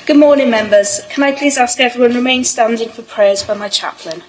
Good morning, members. Can I please ask everyone to remain standing for prayers by my chaplain?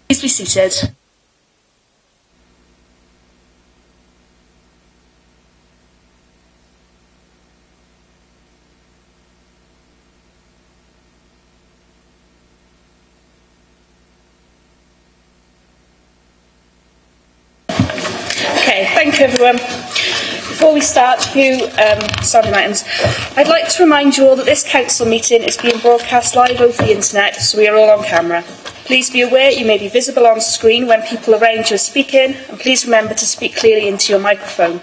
Please be seated. Okay, thank you everyone. Before we start a few standing items, I'd like to remind you all that this council meeting is being broadcast live over the internet, so we are all on camera. Please be aware you may be visible on screen when people around you are speaking, and please remember to speak clearly into your microphone.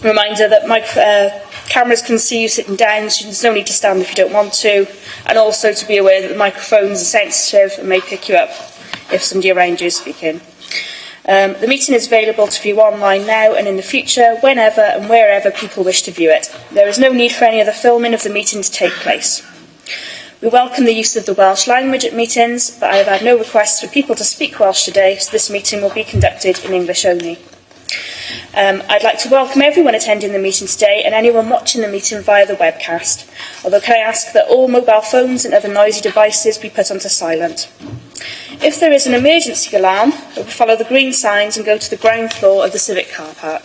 Reminder that cameras can see you sitting down, so there's no need to stand if you don't want to, and also to be aware that the microphones are sensitive and may pick you up if somebody around you is speaking. The meeting is available to view online now and in the future, whenever and wherever people wish to view it. There is no need for any other filming of the meeting to take place. We welcome the use of the Welsh language at meetings, but I have had no requests for people to speak Welsh today, so this meeting will be conducted in English only. I'd like to welcome everyone attending the meeting today and anyone watching the meeting via the webcast. Although can I ask that all mobile phones and other noisy devices be put onto silent. If there is an emergency alarm, we will follow the green signs and go to the ground floor of the Civic car park.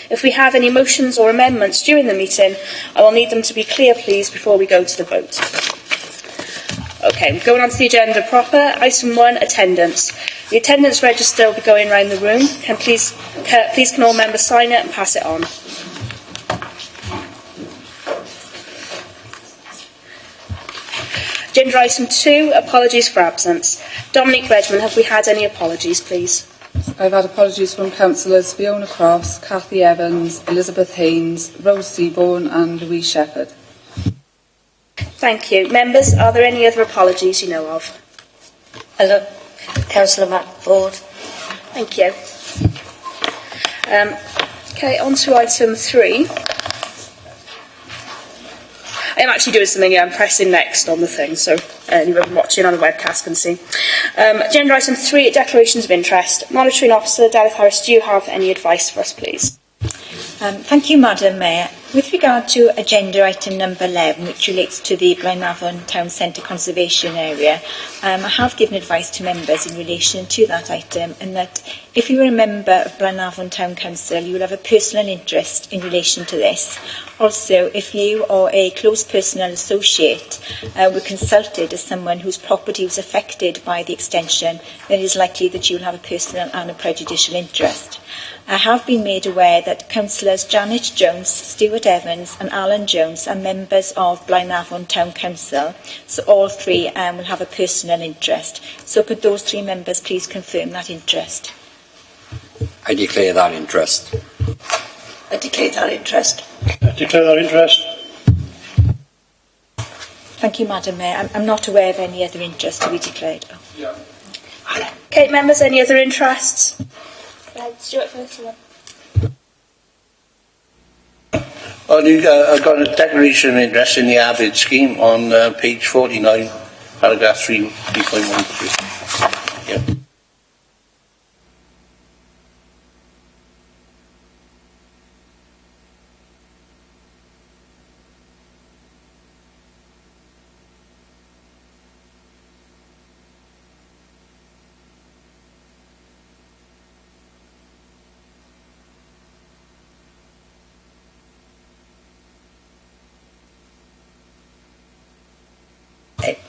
If we have any motions or amendments during the meeting, I will need them to be clear, please, before we go to the vote. Okay, going on to the agenda proper. Item 1, attendance. The attendance register will be going around the room. Please can all members sign it and pass it on. Agenda item 2, apologies for absence. Dominic Redmond, have we had any apologies, please? I've had apologies from councillors Fiona Cross, Cathy Evans, Elizabeth Haynes, Rose Seaborn and Louise Shepherd. Thank you. Members, are there any other apologies you know of? Hello, Councillor Matt Ford. Thank you. Okay, on to item 3. I am actually doing something here. I'm pressing next on the thing, so anyone watching on the webcast can see. Agenda item 3, declarations of interest. Monitoring Officer Delyth Harris, do you have any advice for us, please? Thank you, Madam Mayor. With regard to agenda item number 11, which relates to the Blaenavon Town Centre Conservation Area, I have given advice to members in relation to that item, and that if you are a member of Blaenavon Town Council, you will have a personal interest in relation to this. Also, if you or a close personal associate were consulted as someone whose property was affected by the extension, then it is likely that you will have a personal and a prejudicial interest. I have been made aware that Councillors Janet Jones, Stuart Evans and Alan Jones are members of Blaenavon Town Council, so all three will have a personal interest. So could those three members please confirm that interest? I declare that interest. I declare that interest. I declare that interest. Thank you, Madam Mayor. I'm not aware of any other interest to be declared. Oh. Yeah. Okay, members, any other interests? Stuart first. I've got a declaration of interest in the ABID scheme on page 49 paragraph 3.13. Yeah.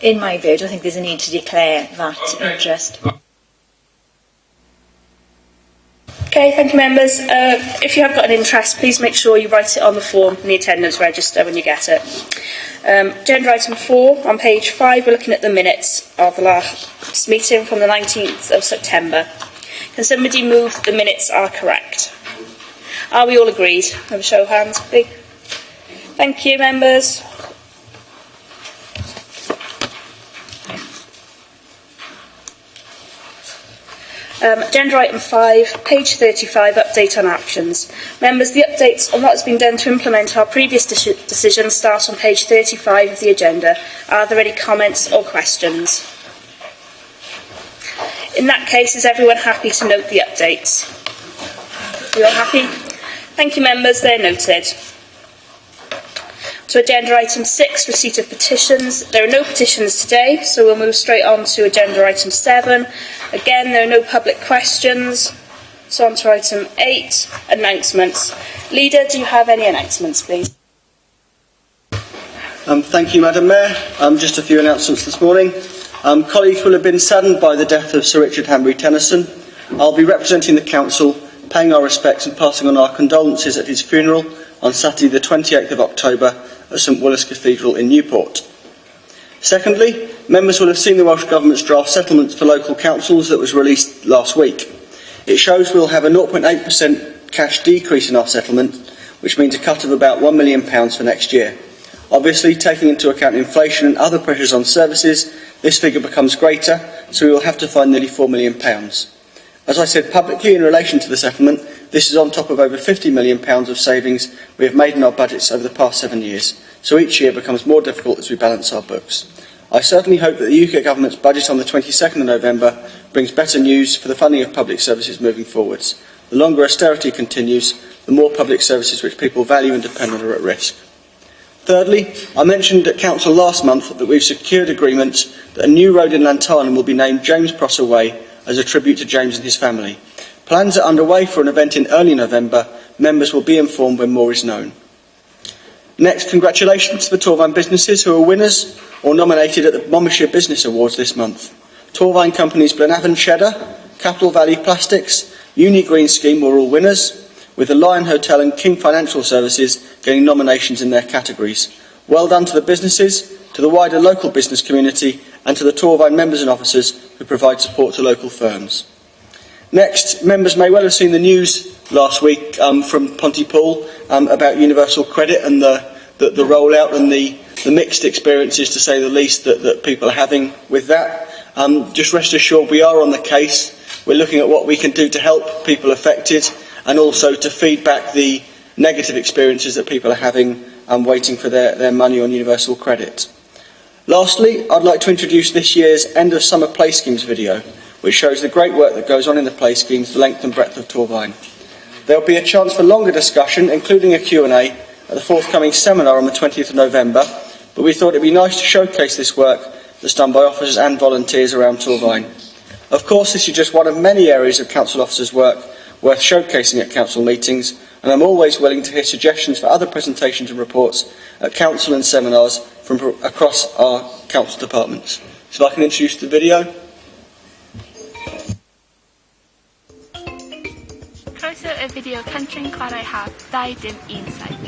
In my view, I don't think there's a need to declare that interest. Okay, thank you, members. If you have got an interest, please make sure you write it on the form in the attendance register when you get it. Agenda item 4, on page 5, we're looking at the minutes of the last meeting from the 19th of September. Can somebody move that the minutes are correct? Are we all agreed? Have a show of hands, please. Thank you, members. Agenda item 5, page 35, update on actions. Members, the updates on what has been done to implement our previous decisions start on page 35 of the agenda. Are there any comments or questions? In that case, is everyone happy to note the updates? You all happy? Thank you, members. They're noted. So agenda item 6, receipt of petitions. There are no petitions today, so we'll move straight on to agenda item 7. Again, there are no public questions. So on to item 8, announcements. Leader, do you have any announcements, please? Thank you, Madam Mayor. Just a few announcements this morning. Colleagues will have been saddened by the death of Sir Richard Hanbury Tennyson. I'll be representing the Council, paying our respects and passing on our condolences at his funeral on Saturday the 28th of October at St Willis Cathedral in Newport. Secondly, members will have seen the Welsh Government's draft settlement for local councils that was released last week. It shows we'll have a 0.8% cash decrease in our settlement, which means a cut of about £1 million for next year. Obviously, taking into account inflation and other pressures on services, this figure becomes greater, so we will have to find nearly £4 million. As I said publicly in relation to the settlement, this is on top of over £50 million of savings we have made in our budgets over the past 7 years, so each year becomes more difficult as we balance our books. I certainly hope that the UK Government's budget on the 22nd of November brings better news for the funding of public services moving forwards. The longer austerity continues, the more public services which people value and depend on are at risk. Thirdly, I mentioned at Council last month that we've secured agreement that a new road in Llantarnam will be named James Prosser Way as a tribute to James and his family. Plans are underway for an event in early November. Members will be informed when more is known. Next, congratulations to the Torvine businesses who are winners or nominated at the Monmouthshire Business Awards this month. Torvine companies Blenavon Cheddar, Capital Valley Plastics, Uni Green Scheme were all winners, with the Lion Hotel and King Financial Services getting nominations in their categories. Well done to the businesses, to the wider local business community and to the Torvine members and officers who provide support to local firms. Next, members may well have seen the news last week from Pontypool about universal credit and the rollout and the mixed experiences, to say the least, that people are having with that. Just rest assured we are on the case. We're looking at what we can do to help people affected and also to feed back the negative experiences that people are having waiting for their money on universal credit. Lastly, I'd like to introduce this year's End of Summer Play Schemes video, which shows the great work that goes on in the play schemes, the length and breadth of Torvine. There will be a chance for longer discussion, including a Q&A, at the forthcoming seminar on the 20th of November, but we thought it would be nice to showcase this work that's done by officers and volunteers around Torvine. Of course, this is just one of many areas of council officers' work worth showcasing at council meetings, and I'm always willing to hear suggestions for other presentations and reports at council and seminars from across our council departments. So if I can introduce the video. Croeso y fideo cynllun chwarae haf 2 dim 1 saith.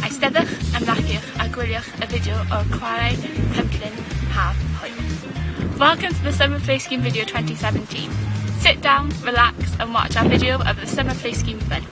Eisteddwch, ymlaciwch a gwylwch y fideo o'r chwarae cynllun haf hwyl. Welcome to the Summer Play Scheme video 2017. Sit down, relax and watch our video of the Summer Play Scheme fun.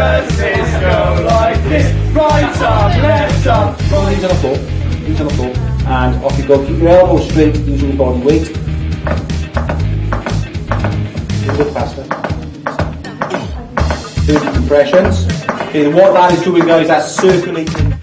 sentences go like this. Right arm, left arm. Roll these on the floor. These on the floor. And off you go. Keep your elbows straight using your body weight. A bit faster. 30 compressions. Okay, what that is doing, guys, that's circulating.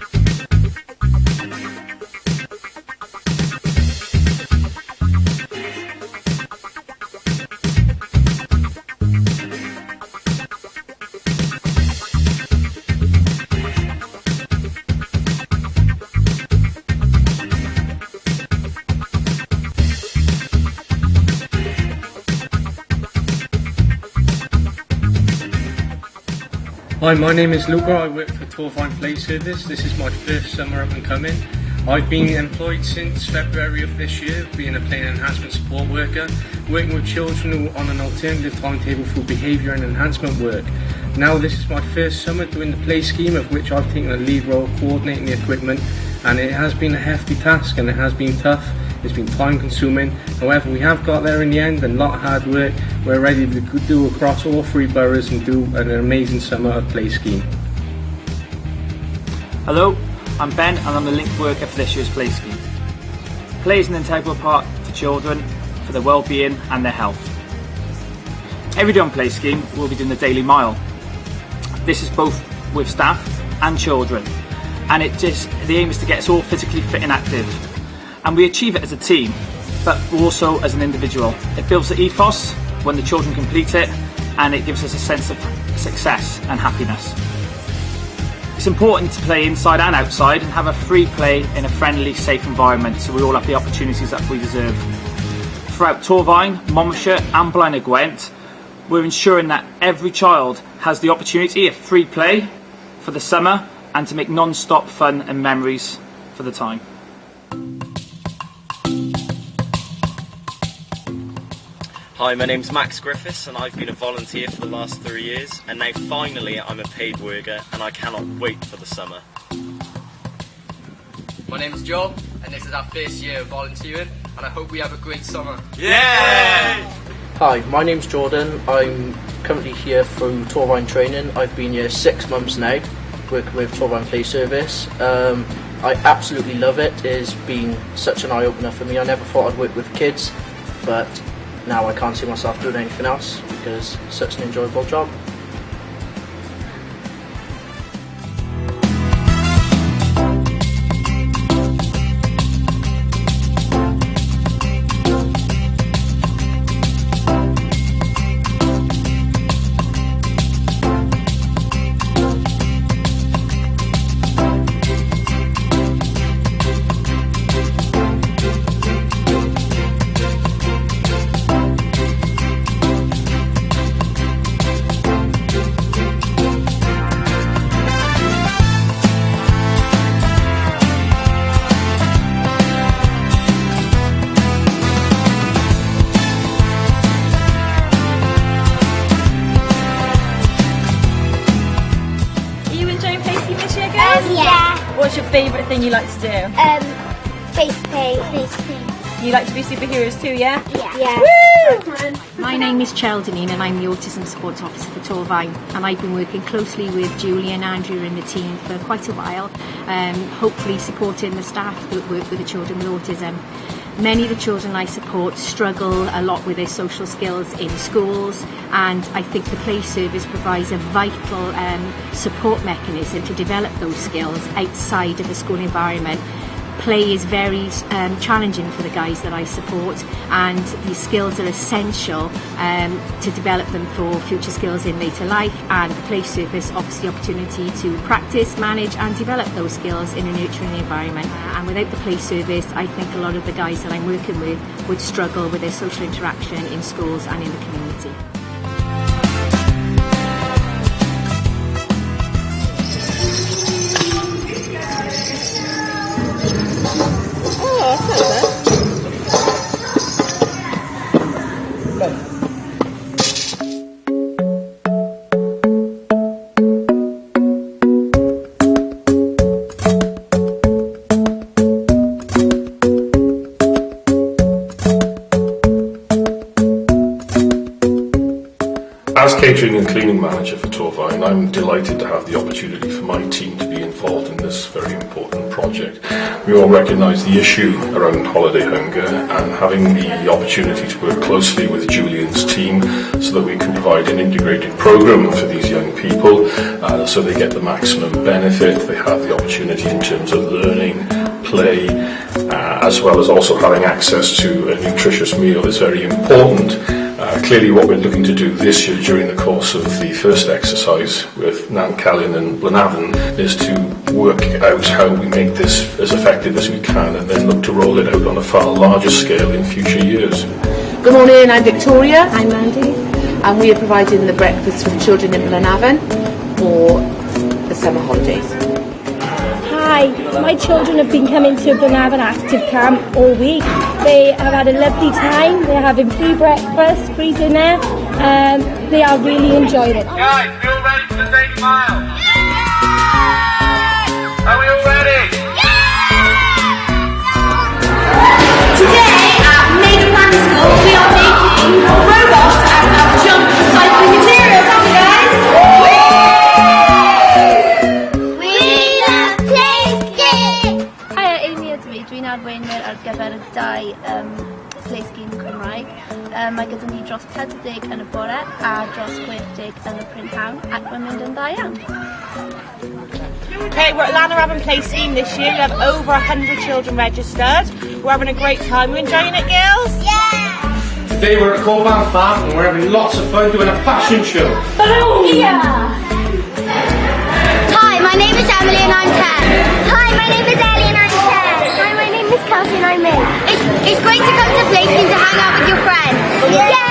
Hi, my name is Luca. I work for Torvine Play Service. This is my first summer up and coming. I've been employed since February of this year, being a play and enhancement support worker, working with children who are on an alternative timetable for behaviour and enhancement work. Now this is my first summer doing the play scheme, of which I've taken a lead role coordinating the equipment, and it has been a hefty task and it has been tough. It's been time consuming. However, we have got there in the end, and a lot of hard work. We're ready to do across all 3 boroughs and do an amazing summer of play scheme. Hello, I'm Ben and I'm the link worker for this year's play scheme. Play is an integral part for children, for their well-being and their health. Every day on play scheme we'll be doing the daily mile. This is both with staff and children, and the aim is to get us all physically fit and active. And we achieve it as a team, but also as an individual. It builds the ethos when the children complete it, and it gives us a sense of success and happiness. It's important to play inside and outside and have a free play in a friendly, safe environment, so we all have the opportunities that we deserve. Throughout Torvine, Monmouthshire and Blaenau Gwent, we're ensuring that every child has the opportunity of free play for the summer and to make non-stop fun and memories for the time. Hi, my name's Max Griffiths and I've been a volunteer for the last 3 years, and now finally I'm a paid worker and I cannot wait for the summer. My name's Joe and this is our first year of volunteering and I hope we have a great summer. Yay! Hi, my name's Jordan. I'm currently here through Torvine training. I've been here 6 months now, working with Torvine Play Service. I absolutely love it. It has been such an eye-opener for me. I never thought I'd work with kids, but now I can't see myself doing anything else because it's such an enjoyable job. What's your favourite thing you like to do? Face paint. You like to be superheroes too, yeah? Yeah. Woo! My name is Cheldonine and I'm the Autism Support Officer for Torvine, and I've been working closely with Julie and Andrew and the team for quite a while, hopefully supporting the staff that work with the children with autism. Many of the children I support struggle a lot with their social skills in schools, and I think the Play Service provides a vital support mechanism to develop those skills outside of the school environment. Play is very challenging for the guys that I support, and these skills are essential to develop them for future skills in later life, and the Play Service offers the opportunity to practice, manage and develop those skills in a nurturing environment. And without the Play Service, I think a lot of the guys that I'm working with would struggle with their social interaction in schools and in the community. catering and cleaning manager for Torfaen. I'm delighted to have the opportunity for my team to be involved in this very important project. We all recognise the issue around holiday hunger, and having the opportunity to work closely with Julian's team so that we can provide an integrated programme for these young people so they get the maximum benefit. They have the opportunity in terms of learning, play, as well as also having access to a nutritious meal is very important. Clearly what we're looking to do this year during the course of the first exercise with Nancalin and Blenavon is to work out how we make this as effective as we can and then look to roll it out on a far larger scale in future years. Good morning, I'm Victoria. I'm Mandy. And we are providing the breakfast for the children in Blenavon for the summer holidays. Hi, my children have been coming to Blenavon Active Camp all week. They have had a lovely time. They're having free breakfast, free dinner. They are really enjoying it. Guys, you all ready for the Daily Mile? Are we all ready? Today at Mega Plan School we are making robots out of junk recycling materials, aren't we guys? We love Playscape! Hi, Amy ydw i. Dwi'n arweinwyr ar gyfer y 2 Playscape Cymraeg. Mae gyda ni dros 40 yn y bore a dros 60 yn y prynhawn ac mae'n mynd yn dda iawn. Okay, we're at Lanarabon Play Scheme this year. We have over 100 children registered. We're having a great time. We're enjoying it, girls? Yeah! Today we're at Corban Farm and we're having lots of fun doing a fashion show. Yeah! Hi, my name is Emily and I'm 10. Hi, my name is Ellie and I'm 10. Hi, my name is Kelsey and I'm 8. It's great to come to Play Scheme to hang out with your friends. Yay!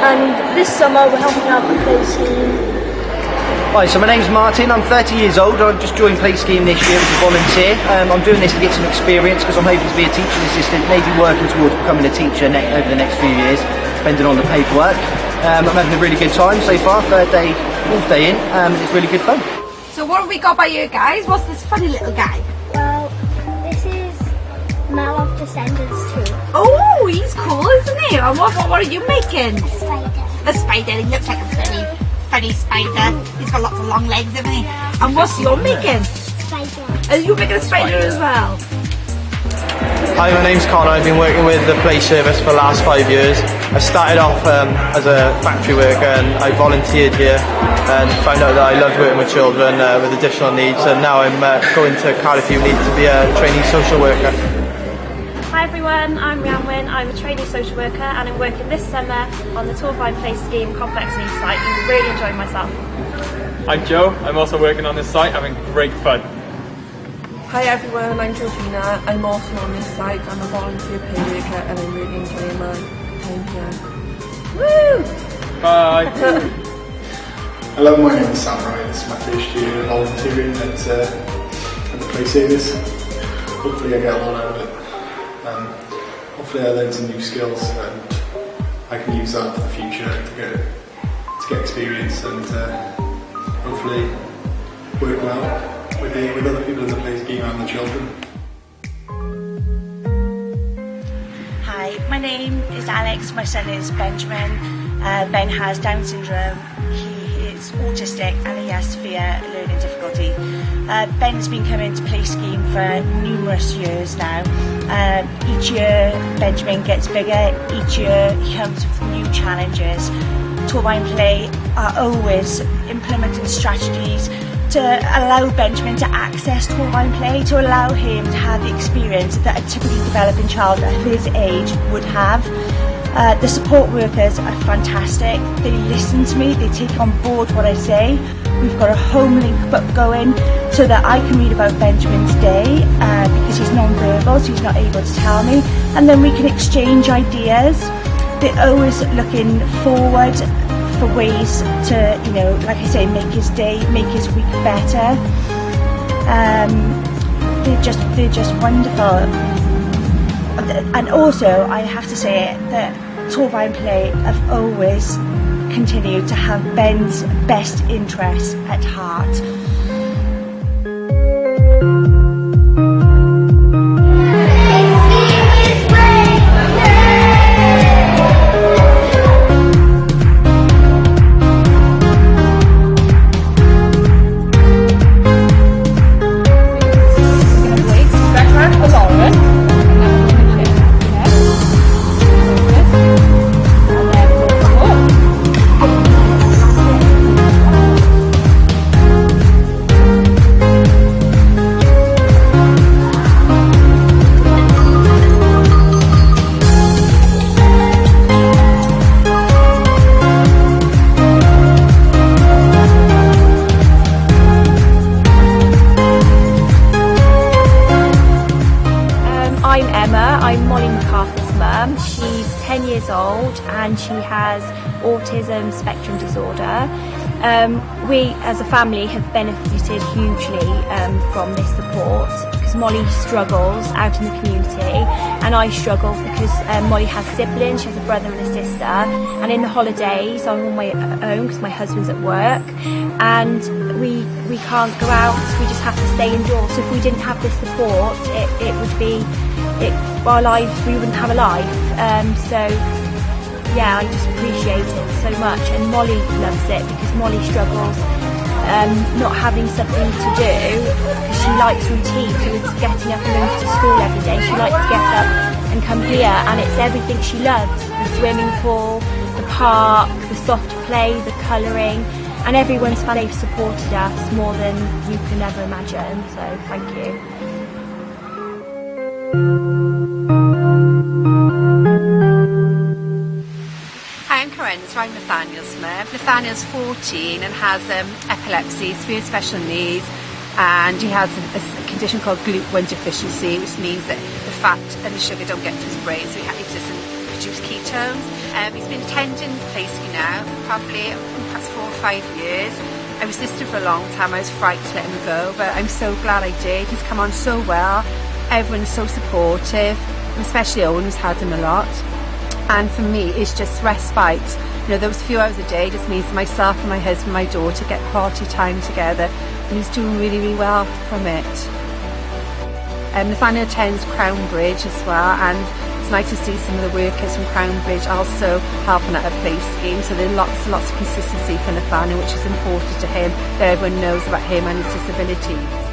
And this summer we're helping out the Play Scheme. Hi, so my name's Martin, I'm 30 years old, I've just joined Play Scheme this year as a volunteer. I'm doing this to get some experience because I'm hoping to be a teaching assistant, maybe working towards becoming a teacher over the next few years, depending on the paperwork. I'm having a really good time so far, 4th day in, it's really good fun. So what have we got by you guys? What's this funny little guy? Well, this is Mal of Descendants 2. Oh, he's cool, isn't he? And what are you making? A spider. A spider. He looks like a funny spider. He's got lots of long legs, hasn't he? And what's you're making? Spider. Are you making a spider as well? Hi, my name's Connor. I've been working with the Play Service for the last 5 years. I started off as a factory worker and I volunteered here and found out that I loved working with children with additional needs, and now I'm going to Cardiff Uni to be a trainee social worker. Hi everyone, I'm Rhianwen. I'm a trainee social worker and I'm working this summer on the Torfaen Play Scheme Complex Needs site and really enjoying myself. I'm Joe. I'm also working on this site, having great fun. Hi everyone, I'm Georgina. I'm also on this site. I'm a volunteer pay worker and I'm really enjoying my time here. Woo! Bye! Hello, my name is Sam Ryan. It's my first year volunteering at the Play Service. Hopefully I get a lot out of it. Hopefully I learn some new skills and I can use that for the future to get experience and hopefully work well with other people in the Play Scheme and the children. Hi, my name is Alex. My son is Benjamin. Ben has Down syndrome. He is autistic and he has severe learning difficulty. Ben's been coming to Play Scheme for numerous years now. Each year Benjamin gets bigger, each year he comes with new challenges. Torfaen Play are always implementing strategies to allow Benjamin to access Torfaen Play, to allow him to have the experience that a typically developing child of his age would have. The support workers are fantastic. They listen to me, they take on board what I say. We've got a home link book going so that I can read about Benjamin's day because he's non-verbal, so he's not able to tell me. And then we can exchange ideas. they're always looking forward for ways to, you know, like I say, make his day, make his week better. They're just wonderful. And also, I have to say that Torfaen Play have always continued to have Ben's best interests at heart. I'm Emma, I'm Molly MacArthur's mum. She's 10 years old and she has autism spectrum disorder. We as a family have benefited hugely from this support because Molly struggles out in the community and I struggle because Molly has siblings, she has a brother and a sister, and in the holidays I'm on my own because my husband's at work and we can't go out, we just have to stay indoors. So if we didn't have this support, it would be, our lives, we wouldn't have a life. So yeah, I just appreciate it so much, and Molly loves it because Molly struggles not having something to do because she likes routine, so it's getting up and going to school every day. She likes to get up and come here, and it's everything she loves: the swimming pool, the park, the soft play, the colouring, and everyone's family supported us more than you can ever imagine, so thank you. Hi, I'm Corinne, so I'm Nathaniel's mum. Nathaniel's 14 and has epilepsy, severe special needs, and he has a condition called GLUT1 deficiency, which means that the fat and the sugar don't get to his brain, so he doesn't produce ketones. He's been attending Playski now for probably perhaps 4 or 5 years. I resisted for a long time, I was frightened to let him go, but I'm so glad I did. He's come on so well, everyone's so supportive, especially Owen, who's had him a lot. And for me, it's just respite. You know, those few hours a day just means myself and my husband, my daughter get quality time together, and he's doing really, really well from it. Nathaniel attends Crown Bridge as well, and it's nice to see some of the workers from Crown Bridge also helping at a play scheme. So there's lots and lots of consistency for Nathaniel, which is important to him, that everyone knows about him and his disabilities.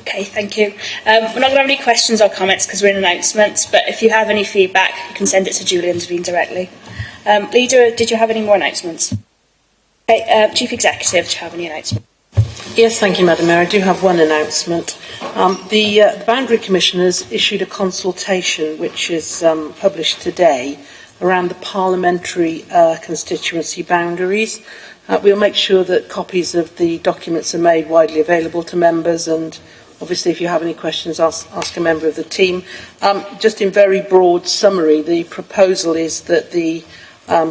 Okay, thank you. We're not going to have any questions or comments because we're in announcements, but if you have any feedback, you can send it to Julie and Davine directly. Leader, did you have any more announcements? Okay, Chief Executive, do you have any announcements? Yes, thank you, Madam Mayor. I do have one announcement. The Boundary Commission has issued a consultation which is published today around the parliamentary constituency boundaries. We'll make sure that copies of the documents are made widely available to members, and obviously if you have any questions, ask a member of the team. Just in very broad summary, the proposal is that the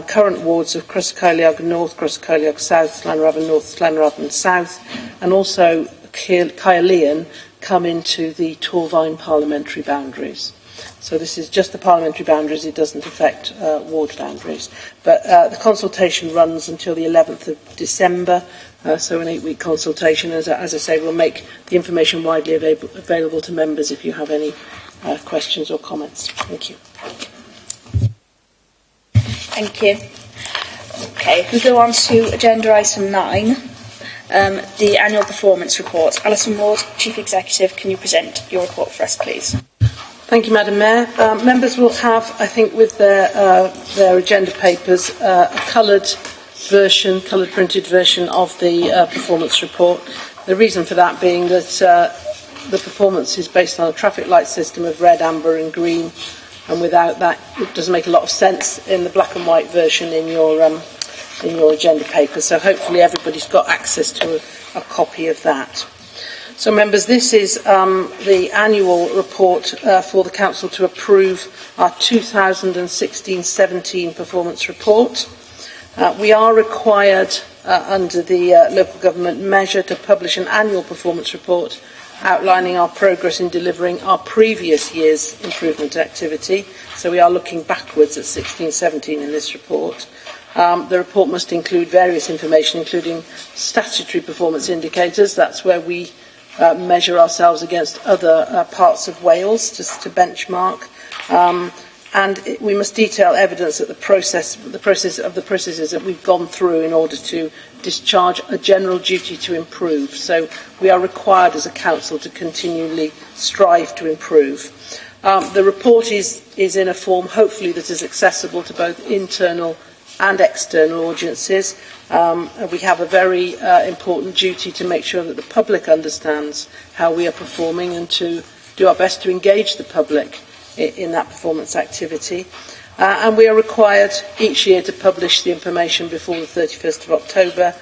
current wards of Crusac North, Crusac South, Llanrabban North, Llanrabban South, and also Caerleon come into the Torfaen parliamentary boundaries. So this is just the parliamentary boundaries, it doesn't affect ward boundaries. But the consultation runs until the 11th of December, so an 8-week consultation. As I say, we'll make the information widely available to members if you have any questions or comments. Thank you. Thank you. Okay, we go on to agenda item 9, the annual performance report. Alison Ward, Chief Executive, can you present your report for us, please? Thank you, Madam Mayor. Members will have, I think, with their agenda papers, a coloured printed version of the performance report. The reason for that being that the performance is based on a traffic light system of red, amber and green, and without that it doesn't make a lot of sense in the black and white version in your agenda paper. So hopefully everybody's got access to a copy of that. So members, this is the annual report for the Council to approve our 2016-17 performance report. We are required under the local government measure to publish an annual performance report outlining our progress in delivering our previous year's improvement activity. So we are looking backwards at 16-17 in this report. The report must include various information, including statutory performance indicators. That's where we measure ourselves against other parts of Wales, just to benchmark. And we must detail evidence that the processes that we've gone through in order to discharge a general duty to improve. So we are required as a council to continually strive to improve. The report is in a form, hopefully, that is accessible to both internal and external audiences. We have a very important duty to make sure that the public understands how we are performing and to do our best to engage the public in that performance activity. And we are required each year to publish the information before the 31st of October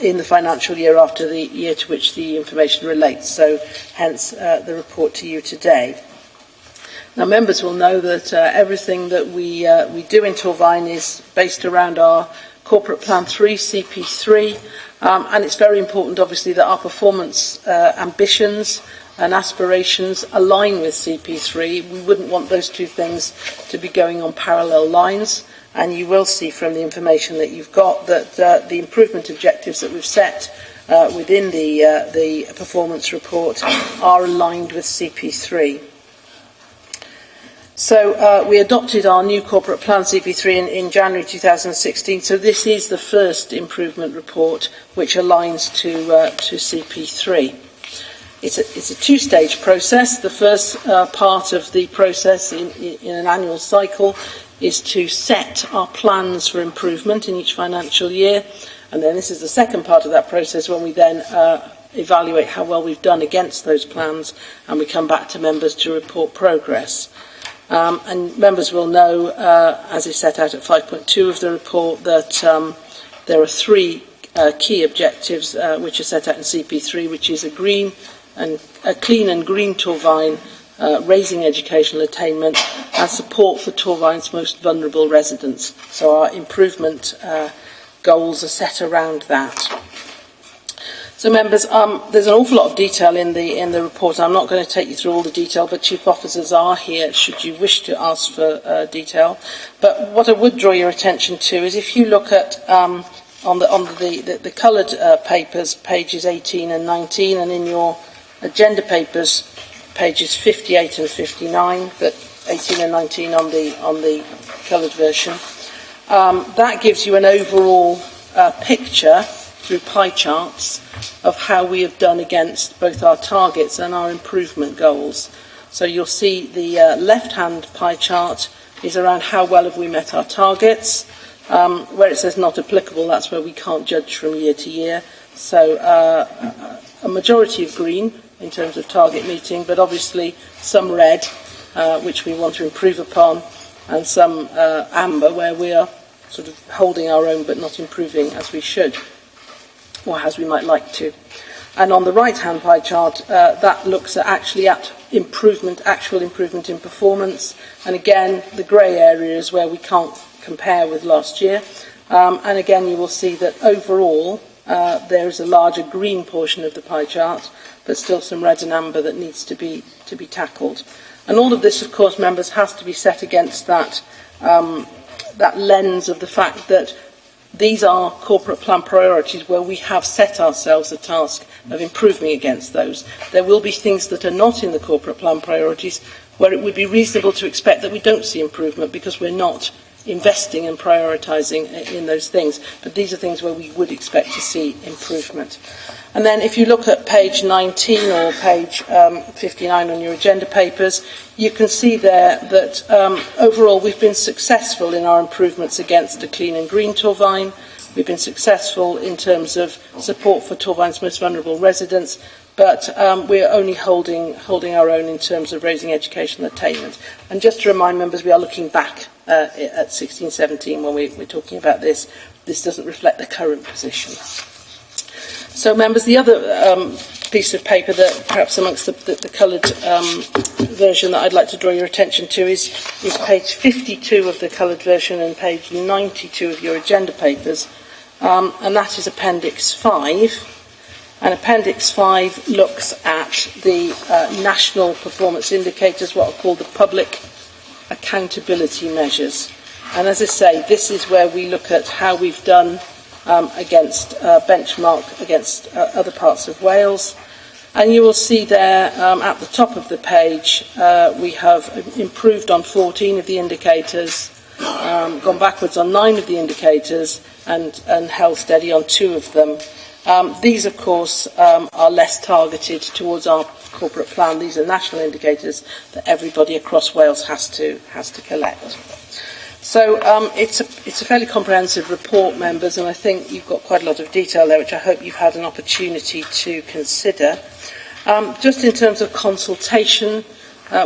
in the financial year after the year to which the information relates. So hence the report to you today. Now, members will know that everything that we do in Torfaen is based around our Corporate Plan 3, CP3, and it's very important, obviously, that our performance ambitions and aspirations align with CP3. We wouldn't want those two things to be going on parallel lines, and you will see from the information that you've got that the improvement objectives that we've set within the performance report are aligned with CP3. So we adopted our new corporate plan CP3 in January 2016. So this is the first improvement report which aligns to CP3. It's a two-stage process. The first part of the process in an annual cycle is to set our plans for improvement in each financial year, and then this is the second part of that process when we then evaluate how well we've done against those plans, and we come back to members to report progress. And members will know, as is set out at 5.2 of the report, that there are three key objectives which are set out in CP3, which is a clean and green Torfaen, raising educational attainment, and support for Torfaen's most vulnerable residents. So our improvement goals are set around that. So members, there's an awful lot of detail in the report. I'm not going to take you through all the detail, but chief officers are here should you wish to ask for detail. But what I would draw your attention to is if you look at on the coloured papers, pages 18 and 19, and in your agenda papers, pages 58 and 59, but 18 and 19 on the coloured version. That gives you an overall picture through pie charts of how we have done against both our targets and our improvement goals. So you'll see the left-hand pie chart is around how well have we met our targets. Where it says not applicable, that's where we can't judge from year to year. So a majority of green in terms of target meeting, but obviously some red, which we want to improve upon, and some amber, where we are sort of holding our own but not improving as we should, or as we might like to. And on the right-hand pie chart, that looks at improvement, actual improvement in performance. And again, the grey areas where we can't compare with last year. And again, you will see that overall, there is a larger green portion of the pie chart, but still some red and amber that needs to be tackled. And all of this, of course, members, has to be set against that lens of the fact that these are corporate plan priorities where we have set ourselves a task of improving against those. There will be things that are not in the corporate plan priorities where it would be reasonable to expect that we don't see improvement because we're not investing and prioritising in those things. But these are things where we would expect to see improvement. And then if you look at page 19 or page 59 on your agenda papers, you can see there that overall we've been successful in our improvements against the clean and green Torvine. We've been successful in terms of support for Torvine's most vulnerable residents, but we're only holding our own in terms of raising educational attainment. And just to remind members, we are looking back at 16-17 when we're talking about this. This doesn't reflect the current position. So, members, the other piece of paper that perhaps amongst the coloured version that I'd like to draw your attention to is page 52 of the coloured version and page 92 of your agenda papers, and that is Appendix 5. And Appendix 5 looks at the national performance indicators, what are called the public accountability measures. And as I say, this is where we look at how we've done against benchmark against other parts of Wales. And you will see there at the top of the page we have improved on 14 of the indicators, gone backwards on 9 of the indicators, and held steady on 2 of them. These, of course, are less targeted towards our corporate plan. These are national indicators that everybody across Wales has to collect. So it's a fairly comprehensive report, members, and I think you've got quite a lot of detail there, which I hope you've had an opportunity to consider. Just in terms of consultation,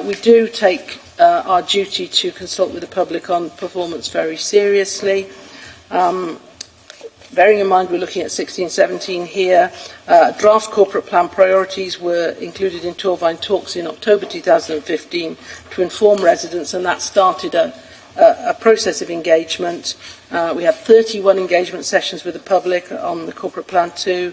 we do take our duty to consult with the public on performance very seriously. Bearing in mind we're looking at 16-17 here, draft corporate plan priorities were included in Torvine Talks in October 2015 to inform residents, and that started a process of engagement. We had 31 engagement sessions with the public on the Corporate Plan 2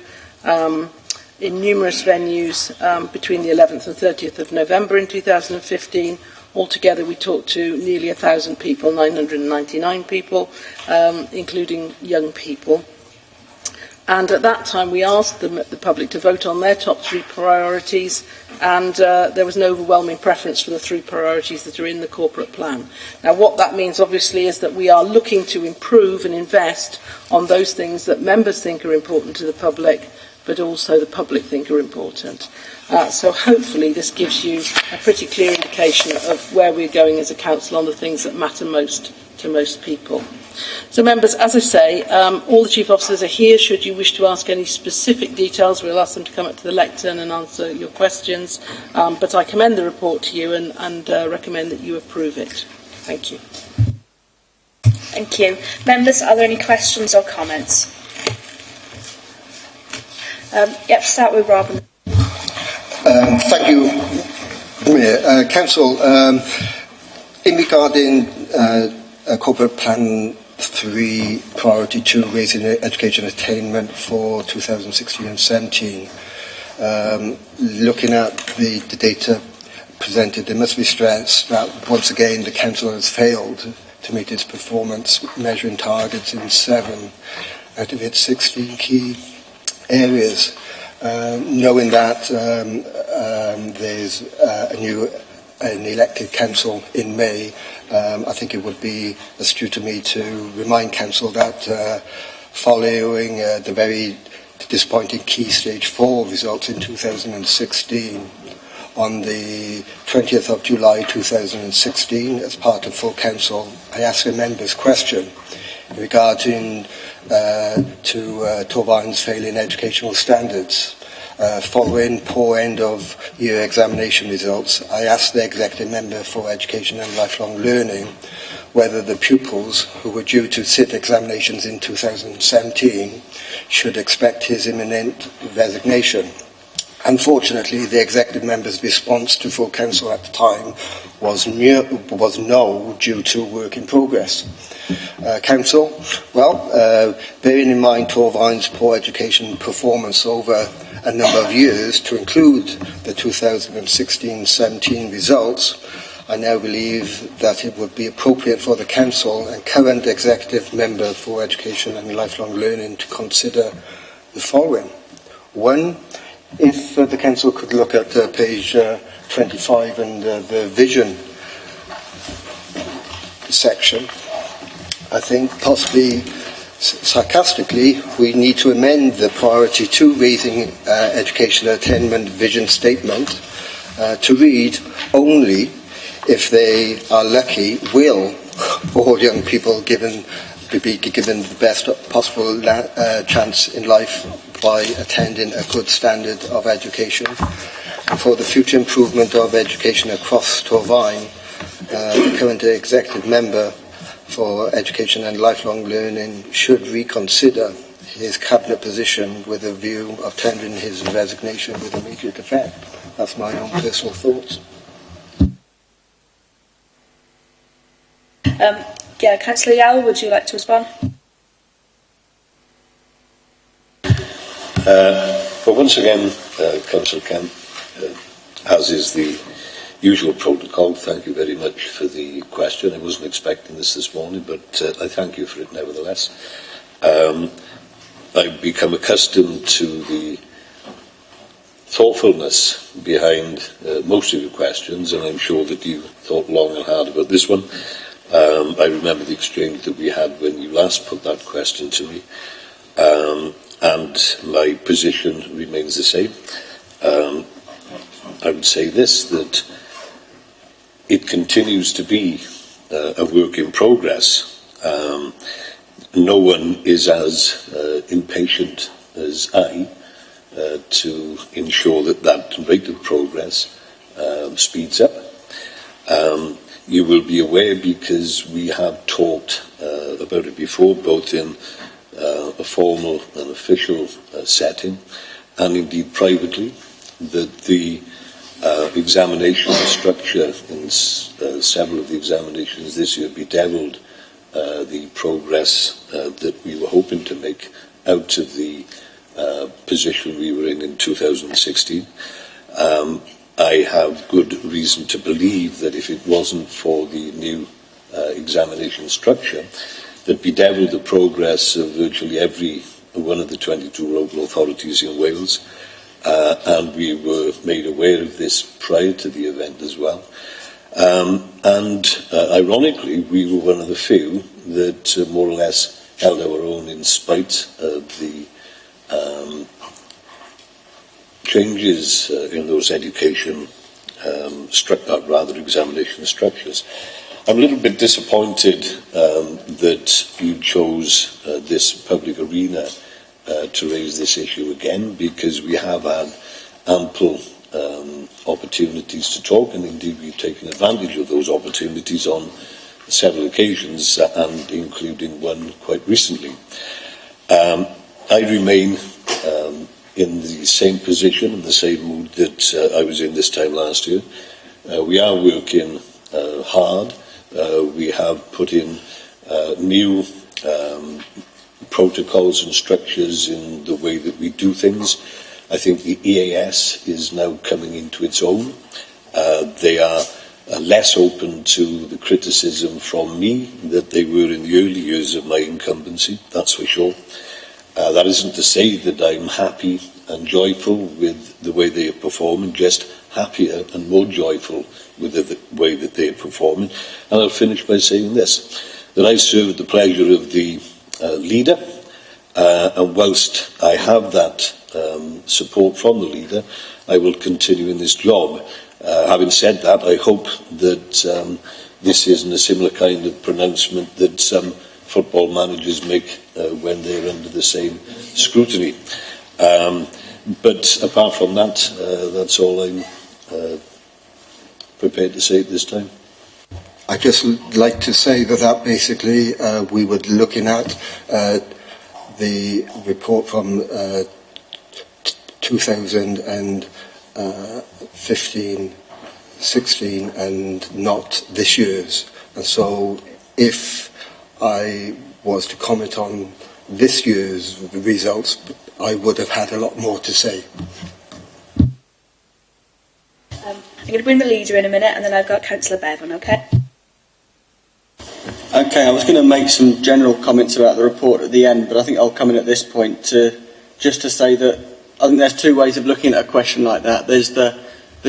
in numerous venues between the 11th and 30th of November in 2015. Altogether, we talked to nearly 1,000 people, 999 people, including young people. And at that time, we asked the public to vote on their top 3 priorities, and there was an overwhelming preference for the 3 priorities that are in the corporate plan. Now, what that means, obviously, is that we are looking to improve and invest on those things that members think are important to the public, but also the public think are important. So hopefully this gives you a pretty clear indication of where we're going as a council on the things that matter most to most people. So, members, as I say, all the chief officers are here. Should you wish to ask any specific details, we'll ask them to come up to the lectern and answer your questions. But I commend the report to you and recommend that you approve it. Thank you. Thank you. Members, are there any questions or comments? Start with Robin. Thank you, Mayor. Council, in regarding Corporate Plan 3, Priority 2, raising education attainment for 2016 and 17, looking at the data presented, it must be stressed that once again the Council has failed to meet its performance measuring targets in 7 out of its 16 key areas. Knowing that there's an elected council in May, I think it would be astute of me to remind council that following the very the disappointing Key Stage 4 results in 2016. On the 20th of July 2016, as part of full council, I asked a member's question regarding to Torvine's failing educational standards. Following poor end-of-year examination results, I asked the Executive Member for Education and Lifelong Learning whether the pupils who were due to sit examinations in 2017 should expect his imminent resignation. Unfortunately, the Executive Member's response to full council at the time was no, due to work in progress. Council, well, bearing in mind Torvine's poor education performance over a number of years, to include the 2016-17 results, I now believe that it would be appropriate for the Council and current Executive Member for Education and Lifelong Learning to consider the following. One, if the Council could look at page 25 and the vision section, I think possibly sarcastically we need to amend the priority to raising educational attainment vision statement to read only if they are lucky will all young people be given the best possible chance in life by attending a good standard of education. And for the future improvement of education across Torvine, the current Executive Member for Education and Lifelong Learning should reconsider his cabinet position with a view of tendering his resignation with immediate effect. That's my own personal thoughts. Councillor Yell, would you like to respond? Well, once again, Councillor Kemp, as is the usual protocol, thank you very much for the question. I wasn't expecting this morning, but I thank you for it nevertheless. I've become accustomed to the thoughtfulness behind most of your questions, and I'm sure that you thought long and hard about this one. I remember the exchange that we had when you last put that question to me, and my position remains the same. I would say this, that it continues to be a work in progress. No one is as impatient as I to ensure that that rate of progress speeds up. You will be aware, because we have talked about it before, both in a formal and official setting, and indeed privately, that the examination structure in several of the examinations this year bedevilled the progress that we were hoping to make out of the position we were in 2016. I have good reason to believe that if it wasn't for the new examination structure that bedevilled the progress of virtually every one of the 22 local authorities in Wales, and we were made aware of this prior to the event as well. Ironically, we were one of the few that more or less held our own in spite of the changes in those education, examination structures. I'm a little bit disappointed that you chose this public arena to raise this issue again, because we have had ample opportunities to talk, and indeed we've taken advantage of those opportunities on several occasions, and including one quite recently. I remain in the same position, in the same mood that I was in this time last year. We are working hard. We have put in new protocols and structures in the way that we do things. I think the EAS is now coming into its own. They are less open to the criticism from me that they were in the early years of my incumbency, that's for sure. That isn't to say that I'm happy and joyful with the way they are performing, just happier and more joyful with the way that they are performing. And I'll finish by saying this, that I serve at the pleasure of the leader, And whilst I have that support from the leader, I will continue in this job. Having said that, I hope that this isn't a similar kind of pronouncement that some football managers make when they're under the same scrutiny. But apart from that, that's all I'm prepared to say at this time. I'd just like to say that basically we were looking at the report from 2015-16 and not this year's. And so if I was to comment on this year's results, I would have had a lot more to say. I'm going to bring the leader in a minute, and then I've got Councillor Bevan, okay? Okay, I was going to make some general comments about the report at the end, but I think I'll come in at this point just to say that I think there's two ways of looking at a question like that. There's the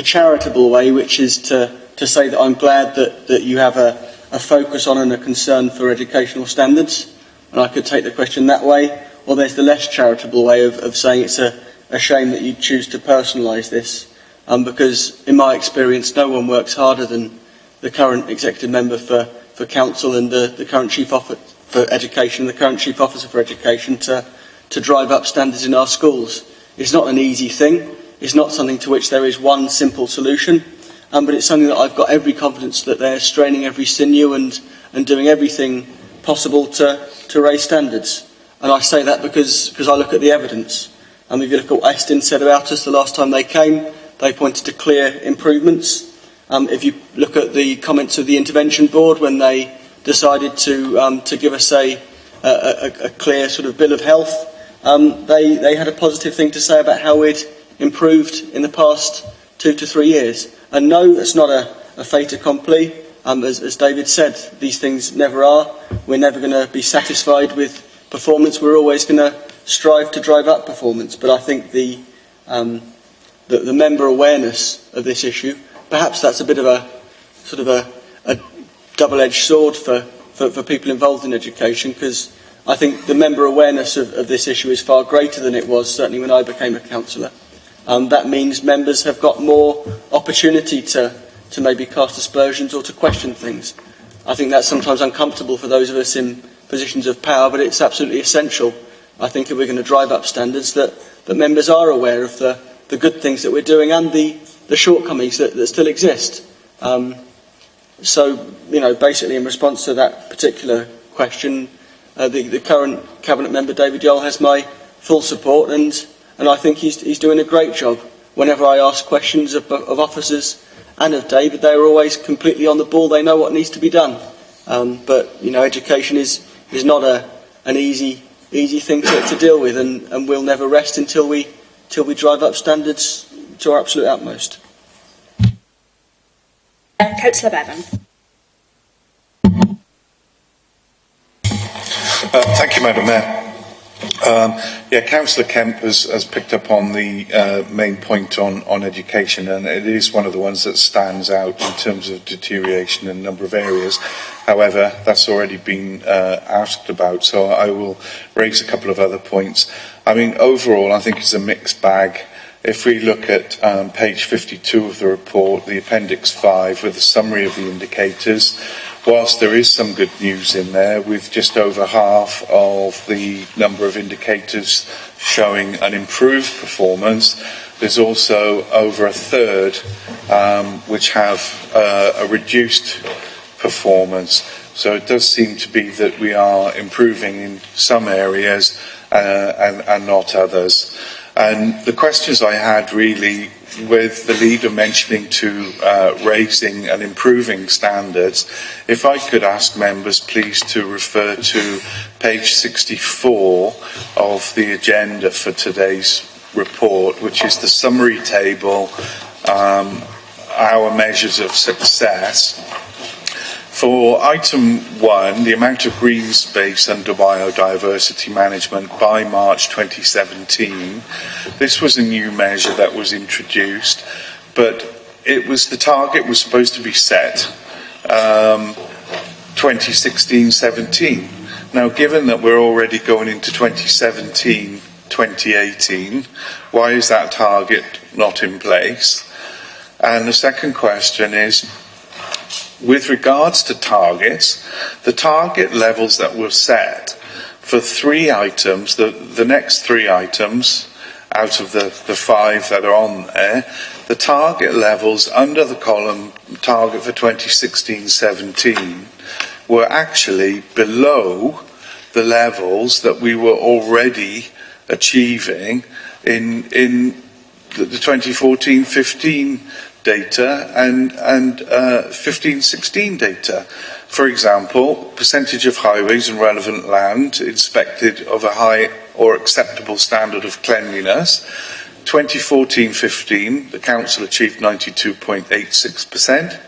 charitable way, which is to say that I'm glad that you have a focus on and a concern for educational standards, and I could take the question that way. Or there's the less charitable way of saying it's a shame that you choose to personalise this, because in my experience no one works harder than the current executive member for council and the current chief officer for education, the current chief officer for education to drive up standards in our schools. It's not an easy thing. It's not something to which there is one simple solution, but it's something that I've got every confidence that they're straining every sinew and doing everything possible to raise standards. And I say that because I look at the evidence. And if you look at what Estin said about us the last time they came, they pointed to clear improvements. If you look at the comments of the intervention board when they decided to give us a clear sort of bill of health, they had a positive thing to say about how we'd improved in the past 2 to 3 years. And no, it's not a fait accompli. As David said, these things never are. We're never going to be satisfied with performance. We're always going to strive to drive up performance. But I think the member awareness of this issue, perhaps that's a bit of a sort of a double-edged sword for people involved in education, because I think the member awareness of this issue is far greater than it was certainly when I became a councillor. That means members have got more opportunity to maybe cast aspersions or to question things. I think that's sometimes uncomfortable for those of us in positions of power, but it's absolutely essential, I think, if we're going to drive up standards, that members are aware of the good things that we're doing and the shortcomings that still exist. So, basically in response to that particular question, the current Cabinet member, David Yole, has my full support, and I think he's doing a great job. Whenever I ask questions of officers and of David, they are always completely on the ball. They know what needs to be done. But education is not an easy thing to deal with, and we'll never rest until we drive up standards to our absolute utmost. Councillor Bevan. Thank you, Madam Mayor. Councillor Kemp has picked up on the main point on education, and it is one of the ones that stands out in terms of deterioration in a number of areas. However, that's already been asked about, so I will raise a couple of other points. Overall, I think it's a mixed bag. If we look at page 52 of the report, the Appendix 5, with a summary of the indicators, whilst there is some good news in there, with just over half of the number of indicators showing an improved performance, there's also over a third which have a reduced performance. So it does seem to be that we are improving in some areas and not others. And the questions I had really, with the leader mentioning to raising and improving standards, if I could ask members please to refer to page 64 of the agenda for today's report, which is the summary table, our measures of success. For item 1, the amount of green space under biodiversity management by March 2017, this was a new measure that was introduced, but the target was supposed to be set 2016-17. Now, given that we're already going into 2017, 2018, why is that target not in place? And the second question is, with regards to targets, the target levels that were set for 3 items, the next 3 items out of the 5 that are on there, the target levels under the column target for 2016-17 were actually below the levels that we were already achieving in the 2014-15 data and 15-16 data. For example, percentage of highways and relevant land inspected of a high or acceptable standard of cleanliness. 2014-15, the Council achieved 92.86%.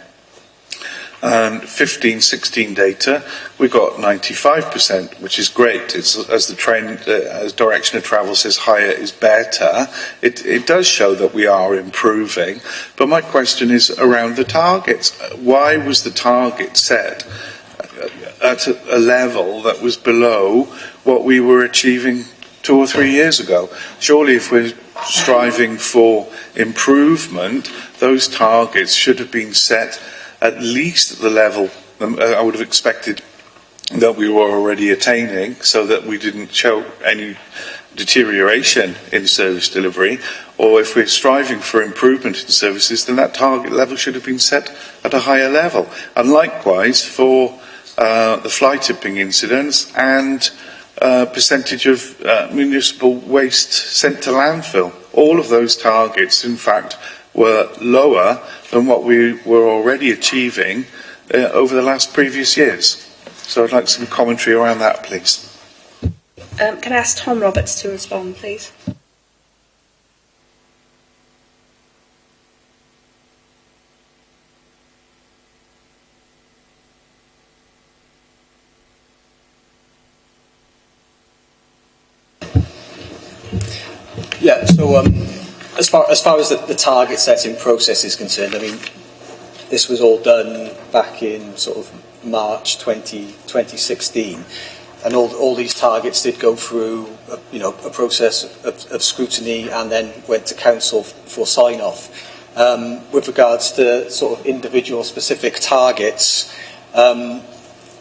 And 15-16 data, we got 95%, which is great. It's, as the trend, as direction of travel says, higher is better. It does show that we are improving. But my question is around the targets. Why was the target set at a level that was below what we were achieving 2 or 3 years ago? Surely if we're striving for improvement, those targets should have been set at least at the level I would have expected that we were already attaining, so that we didn't show any deterioration in service delivery. Or if we're striving for improvement in services, then that target level should have been set at a higher level. And likewise for the fly tipping incidents and percentage of municipal waste sent to landfill. All of those targets, in fact, were lower than what we were already achieving over the last previous years. So I'd like some commentary around that, please. Can I ask Tom Roberts to respond, please? Yeah, so as far as the target setting process is concerned, I mean, this was all done back in sort of March 2016, and all these targets did go through a process of scrutiny and then went to council for sign-off. With regards to sort of individual specific targets,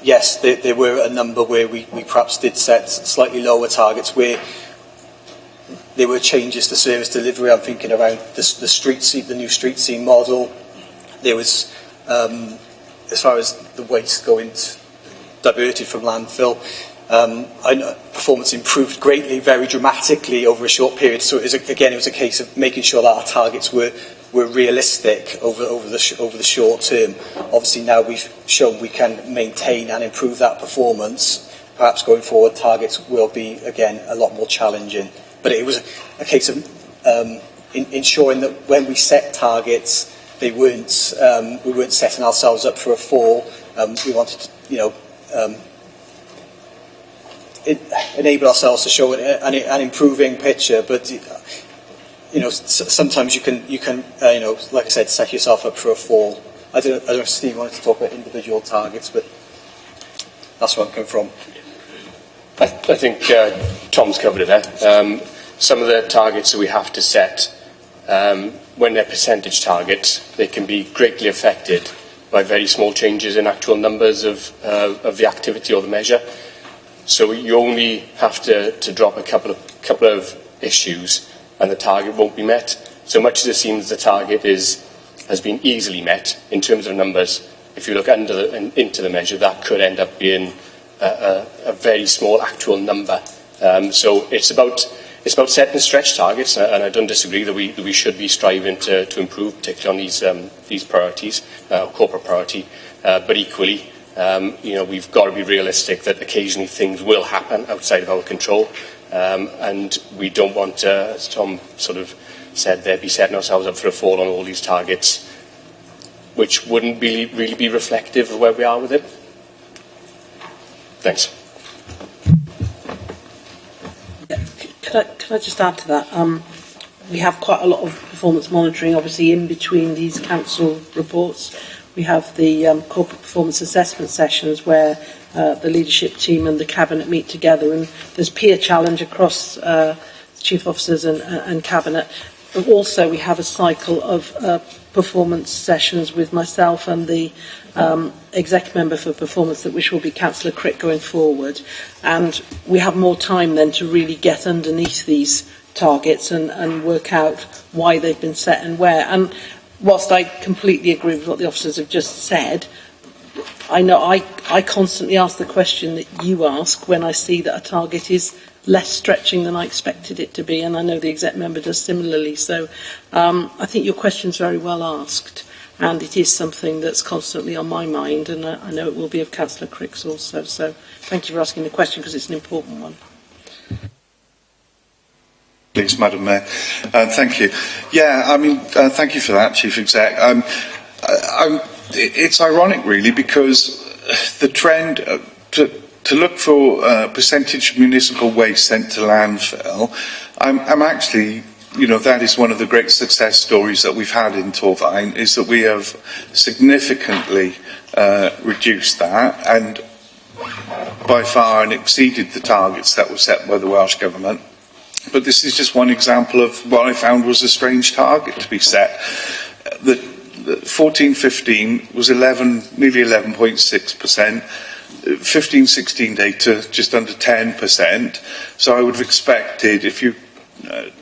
yes, there were a number where we perhaps did set slightly lower targets where there were changes to service delivery. I'm thinking around the new street scene model. There was, as far as the waste diverted from landfill, I know performance improved greatly, very dramatically over a short period. So it was a case of making sure that our targets were realistic over the short term. Obviously now we've shown we can maintain and improve that performance. Perhaps going forward targets will be again a lot more challenging. But it was a case of ensuring that when we set targets, we weren't setting ourselves up for a fall. We wanted to, enable ourselves to show an improving picture. But sometimes you can like I said, set yourself up for a fall. I don't know if Steve wanted to talk about individual targets, but that's where I'm coming from. I think Tom's covered it there. Some of the targets that we have to set, when they're percentage targets, they can be greatly affected by very small changes in actual numbers of the activity or the measure. So you only have to drop a couple of issues and the target won't be met. So much as it seems the target has been easily met in terms of numbers, if you look into the measure, that could end up being a very small actual number. So it's about setting stretch targets, and I don't disagree that we should be striving to improve, particularly on these priorities, corporate priority. But equally, we've got to be realistic that occasionally things will happen outside of our control, and we don't want to, as Tom sort of said there, be setting ourselves up for a fall on all these targets, which wouldn't really be reflective of where we are with it. Thanks. Can I just add to that? We have quite a lot of performance monitoring, obviously, in between these council reports. We have the corporate performance assessment sessions where the leadership team and the cabinet meet together, and there's peer challenge across chief officers and cabinet. But also we have a cycle of performance sessions with myself and the exec member for performance, which will be Councillor Crick going forward, and we have more time then to really get underneath these targets and work out why they've been set and where. And whilst I completely agree with what the officers have just said, I know I constantly ask the question that you ask when I see that a target is less stretching than I expected it to be, and I know the exec member does similarly. So I think your question's very well asked, and it is something that's constantly on my mind, and I know it will be of Councillor Crick's also. So thank you for asking the question, because it's an important one. Please, Madam Mayor. Thank you. Yeah, I mean, thank you for that, Chief Exec. It's ironic, really, because the trend to look for percentage municipal waste sent to landfill, I'm actually, you know, that is one of the great success stories that we've had in Torfaen, is that we have significantly reduced that, and by far and exceeded the targets that were set by the Welsh Government. But this is just one example of what I found was a strange target to be set. The 14-15 was nearly 11.6%. 15-16 data just under 10%. So I would have expected, if you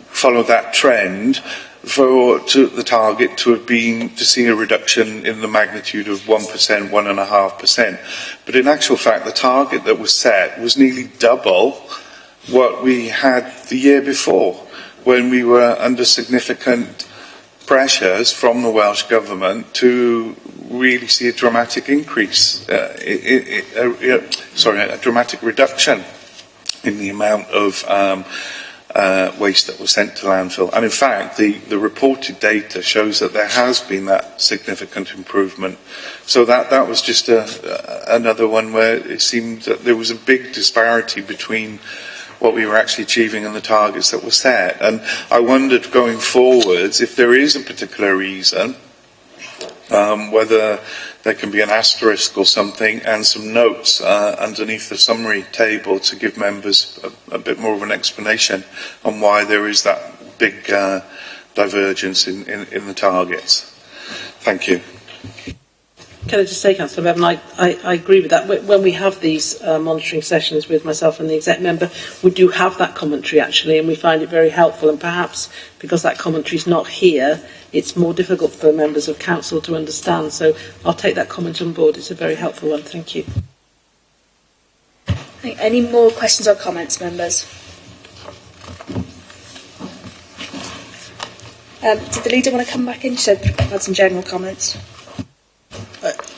follow that trend, for the target to have been to see a reduction in the magnitude of 1%, 1.5%. But in actual fact, the target that was set was nearly double what we had the year before, when we were under significant pressures from the Welsh Government to really see a dramatic increase, a dramatic reduction in the amount of waste that was sent to landfill. And in fact, the reported data shows that there has been that significant improvement. So that was just another one where it seemed that there was a big disparity between what we were actually achieving and the targets that were set. And I wondered, going forwards, if there is a particular reason, whether there can be an asterisk or something and some notes underneath the summary table to give members a bit more of an explanation on why there is that big divergence in the targets. Thank you. Can I just say, Councillor Bevan, I agree with that. When we have these monitoring sessions with myself and the exec member, we do have that commentary actually, and we find it very helpful. And perhaps because that commentary is not here, it's more difficult for members of council to understand. So I'll take that comment on board. It's a very helpful one. Thank you. Any more questions or comments, members? Did the leader want to come back in? She said had some general comments.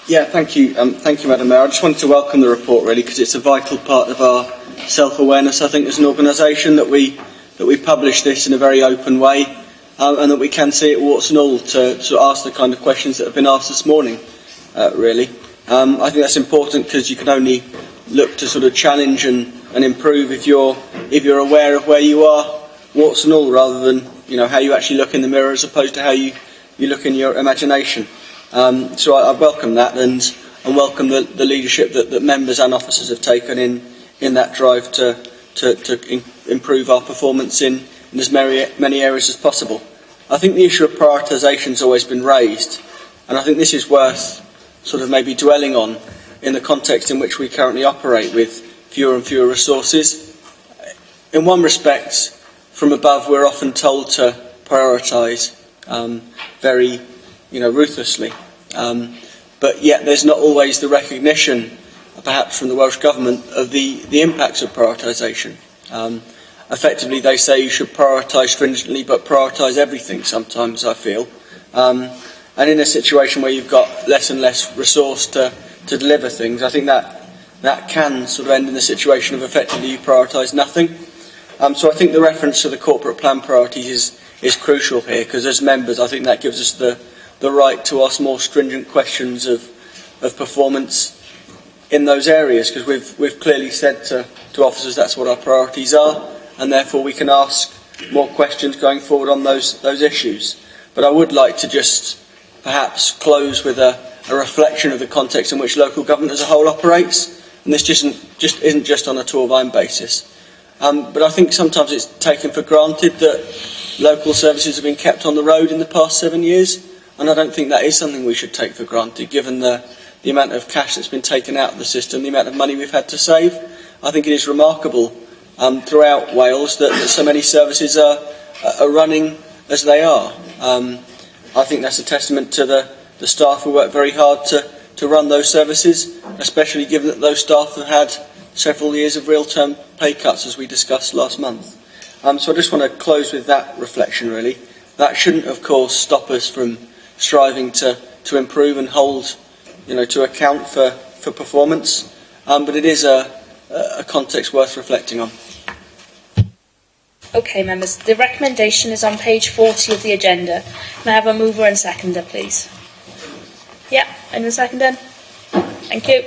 Yeah, thank you. Thank you, Madam Mayor. I just wanted to welcome the report, really, because it's a vital part of our self-awareness, I think, as an organisation, that we publish this in a very open way, and that we can see it warts and all to ask the kind of questions that have been asked this morning, really. I think that's important, because you can only look to sort of challenge and improve if you're aware of where you are, warts and all, rather than, you know, how you actually look in the mirror as opposed to how you look in your imagination. So I welcome that, and welcome the leadership that members and officers have taken in that drive to improve our performance in as many areas as possible. I think the issue of prioritisation has always been raised, and I think this is worth sort of maybe dwelling on in the context in which we currently operate, with fewer and fewer resources. In one respect, from above, we're often told to prioritise very, ruthlessly. But yet there's not always the recognition, perhaps from the Welsh Government, of the impacts of prioritisation. Effectively, they say you should prioritise stringently, but prioritise everything sometimes, I feel. And in a situation where you've got less and less resource to deliver things, I think that can sort of end in the situation of effectively you prioritise nothing. So I think the reference to the corporate plan priorities is crucial here, because as members, I think that gives us the right to ask more stringent questions of performance in those areas, because we've clearly said to officers that's what our priorities are, and therefore we can ask more questions going forward on those issues. But I would like to just perhaps close with a reflection of the context in which local government as a whole operates. and this just isn't just on a Torvine basis. But I think sometimes it's taken for granted that local services have been kept on the road in the past 7 years, and I don't think that is something we should take for granted, given the amount of cash that's been taken out of the system, the amount of money we've had to save. I think it is remarkable throughout Wales that so many services are running as they are. I think that's a testament to the staff who work very hard to run those services, especially given that those staff have had several years of real-term pay cuts, as we discussed last month. So I just want to close with that reflection, really. That shouldn't, of course, stop us from striving to improve and hold, to account for performance, but it is a context worth reflecting on. Okay, members, the recommendation is on page 40 of the agenda. May I have a mover and seconder, please? Yeah, and a seconder? Thank you.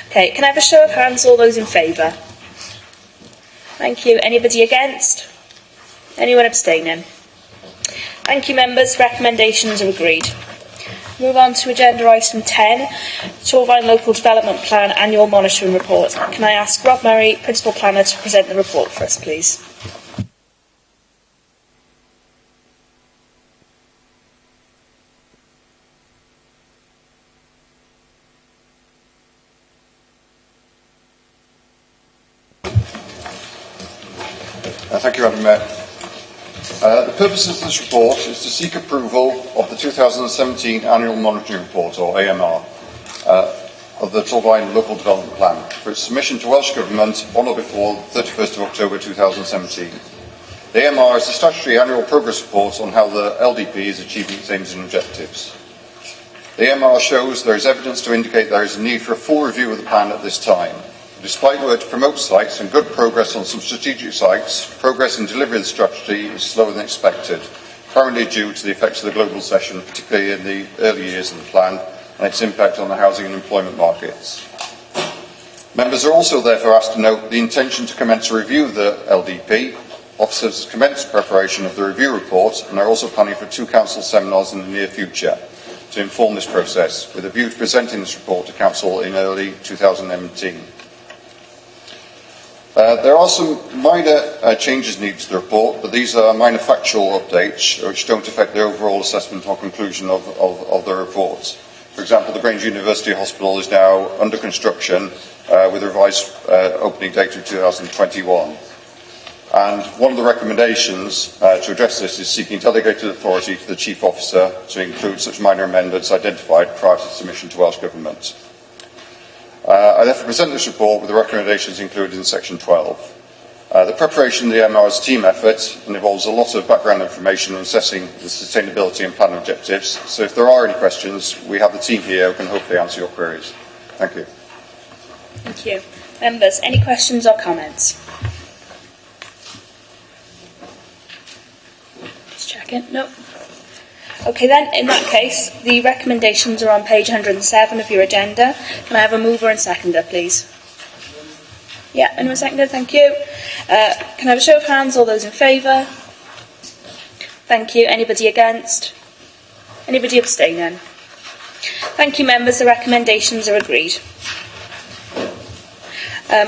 Okay, can I have a show of hands, all those in favour? Thank you. Anybody against? Anyone abstaining? Thank you, members. Recommendations are agreed. Move on to agenda item 10, Torvine Local Development Plan Annual Monitoring Report. Can I ask Rob Murray, Principal Planner, to present the report for us, please? Thank you, Madam Mayor. The purpose of this report is to seek approval of the 2017 Annual Monitoring Report, or AMR, of the Torvine Local Development Plan for its submission to Welsh Government on or before 31st of October 2017. The AMR is the statutory annual progress report on how the LDP is achieving its aims and objectives. The AMR shows there is evidence to indicate there is a need for a full review of the plan at this time. Despite work to promote sites and good progress on some strategic sites, progress in delivery of the strategy is slower than expected, primarily due to the effects of the global recession, particularly in the early years of the plan, and its impact on the housing and employment markets. Members are also therefore asked to note the intention to commence a review of the LDP. Officers have commenced preparation of the review report and are also planning for 2 council seminars in the near future to inform this process, with a view to presenting this report to council in early 2017. There are some minor changes needed to the report, but these are minor factual updates which don't affect the overall assessment or conclusion of the report. For example, the Grange University Hospital is now under construction with a revised opening date of 2021. And one of the recommendations to address this is seeking delegated authority to the Chief Officer to include such minor amendments identified prior to submission to Welsh Government. I therefore present this report with the recommendations included in section 12. The preparation of the AMR is a team effort and involves a lot of background information on assessing the sustainability and plan objectives. So if there are any questions, we have the team here who can hopefully answer your queries. Thank you. Thank you. Members, any questions or comments? Just checking. No. Okay then, in that case, the recommendations are on page 107 of your agenda. Can I have a mover and seconder, please? Yeah, anyone seconder? Thank you. Can I have a show of hands, all those in favour? Thank you. Anybody against? Anybody abstaining? Thank you, members. The recommendations are agreed.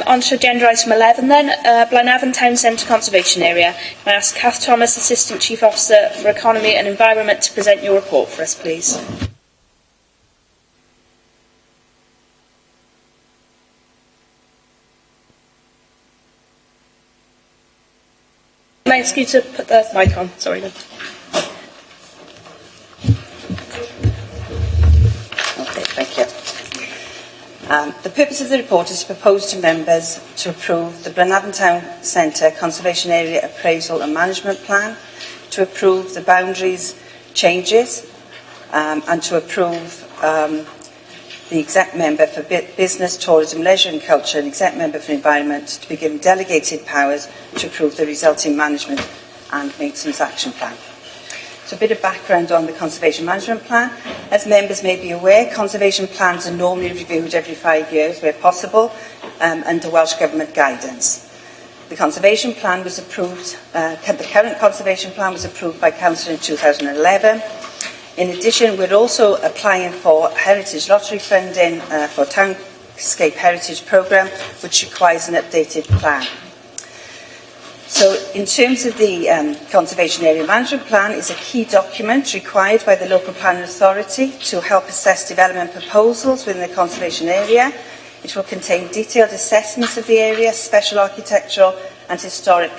On to agenda item 11 then, Blaenavon Town Centre Conservation Area. Can I ask Kath Thomas, Assistant Chief Officer for Economy and Environment, to present your report for us, please. May I ask you to put the mic on? Sorry. Then. Okay, thank you. The purpose of the report is to propose to members to approve the Blaenavon Town Centre Conservation Area Appraisal and Management Plan, to approve the boundaries changes, and to approve the exec member for Business, Tourism, Leisure and Culture and exec member for Environment to be given delegated powers to approve the resulting management and maintenance action plan. So a bit of background on the Conservation Management Plan. As members may be aware, conservation plans are normally reviewed every 5 years where possible under Welsh Government guidance. The Conservation Plan was approved, the current Conservation Plan was approved by Council in 2011. In addition, we're also applying for Heritage Lottery funding for town Landscape Heritage Programme, which requires an updated plan. So in terms of the Conservation Area Management Plan, is a key document required by the local planning authority to help assess development proposals within the conservation area. It will contain detailed assessments of the area, special architectural and historic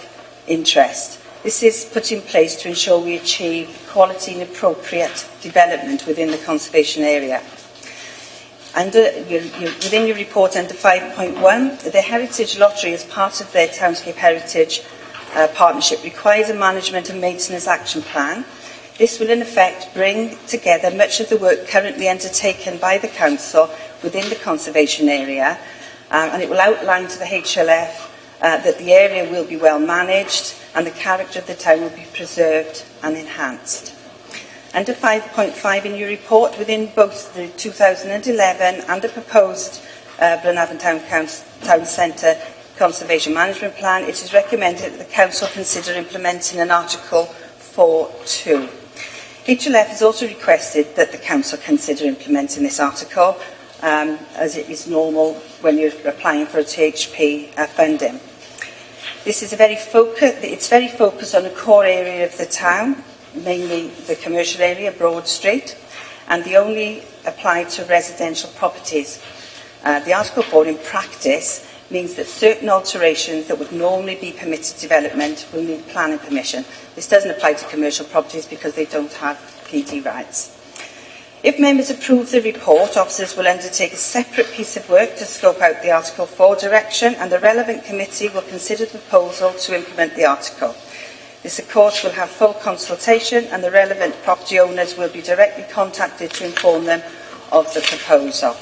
interest. This is put in place to ensure we achieve quality and appropriate development within the conservation area. Within your report under 5.1, the Heritage Lottery, as part of their Townscape Heritage partnership, requires a management and maintenance action plan. This will in effect bring together much of the work currently undertaken by the Council within the conservation area, and it will outline to the HLF that the area will be well managed and the character of the town will be preserved and enhanced. Under 5.5 in your report, within both the 2011 and the proposed Blenavon Town Centre Conservation Management Plan, it is recommended that the Council consider implementing an Article 4.2. HLF has also requested that the Council consider implementing this article, as it is normal when you're applying for a THP funding. This is very focused on a core area of the town, mainly the commercial area, Broad Street, and they only apply to residential properties. The Article 4 in practice means that certain alterations that would normally be permitted development will need planning permission. This doesn't apply to commercial properties because they don't have PD rights. If members approve the report, officers will undertake a separate piece of work to scope out the Article 4 direction, and the relevant committee will consider the proposal to implement the article. This, of course, will have full consultation, and the relevant property owners will be directly contacted to inform them of the proposal.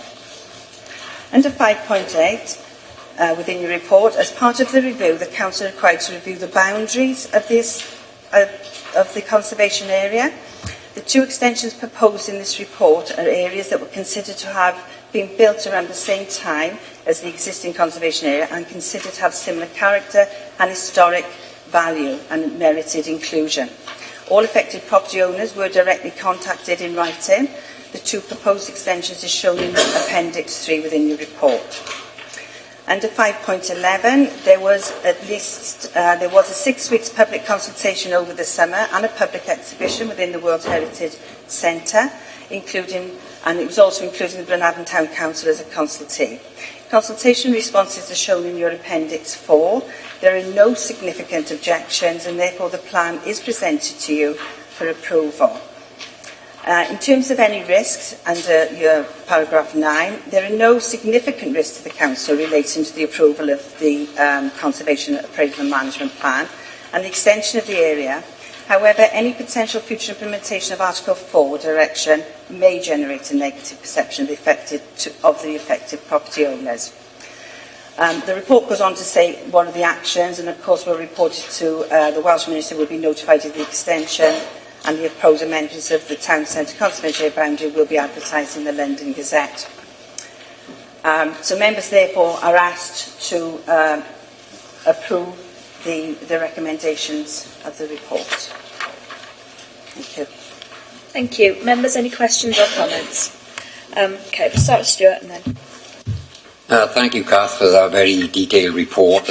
Under 5.8, within your report, as part of the review, the Council is required to review the boundaries of the conservation area. The two extensions proposed in this report are areas that were considered to have been built around the same time as the existing conservation area and considered to have similar character and historic value and merited inclusion. All affected property owners were directly contacted in writing. The two proposed extensions are shown in Appendix 3 within your report. Under 5.11, there was a 6 weeks public consultation over the summer and a public exhibition within the World Heritage Centre, and it was also including the Blenavon Town Council as a consultee. Consultation responses are shown in your Appendix 4. There are no significant objections, and therefore the plan is presented to you for approval. In terms of any risks, under your paragraph 9, there are no significant risks to the Council relating to the approval of the Conservation Appraisal and Management Plan and the extension of the area. However, any potential future implementation of Article 4 direction may generate a negative perception of the affected property owners. The report goes on to say one of the actions, and of course we'll report it to the Welsh Minister, will be notified of the extension, and the proposed amendments of the Town Centre Conservation Area boundary will be advertised in the London Gazette. So members therefore are asked to approve the recommendations of the report. Thank you. Thank you. Members, any questions or comments? Okay, we'll start with Stuart and then. Thank you, Kath, for that very detailed report.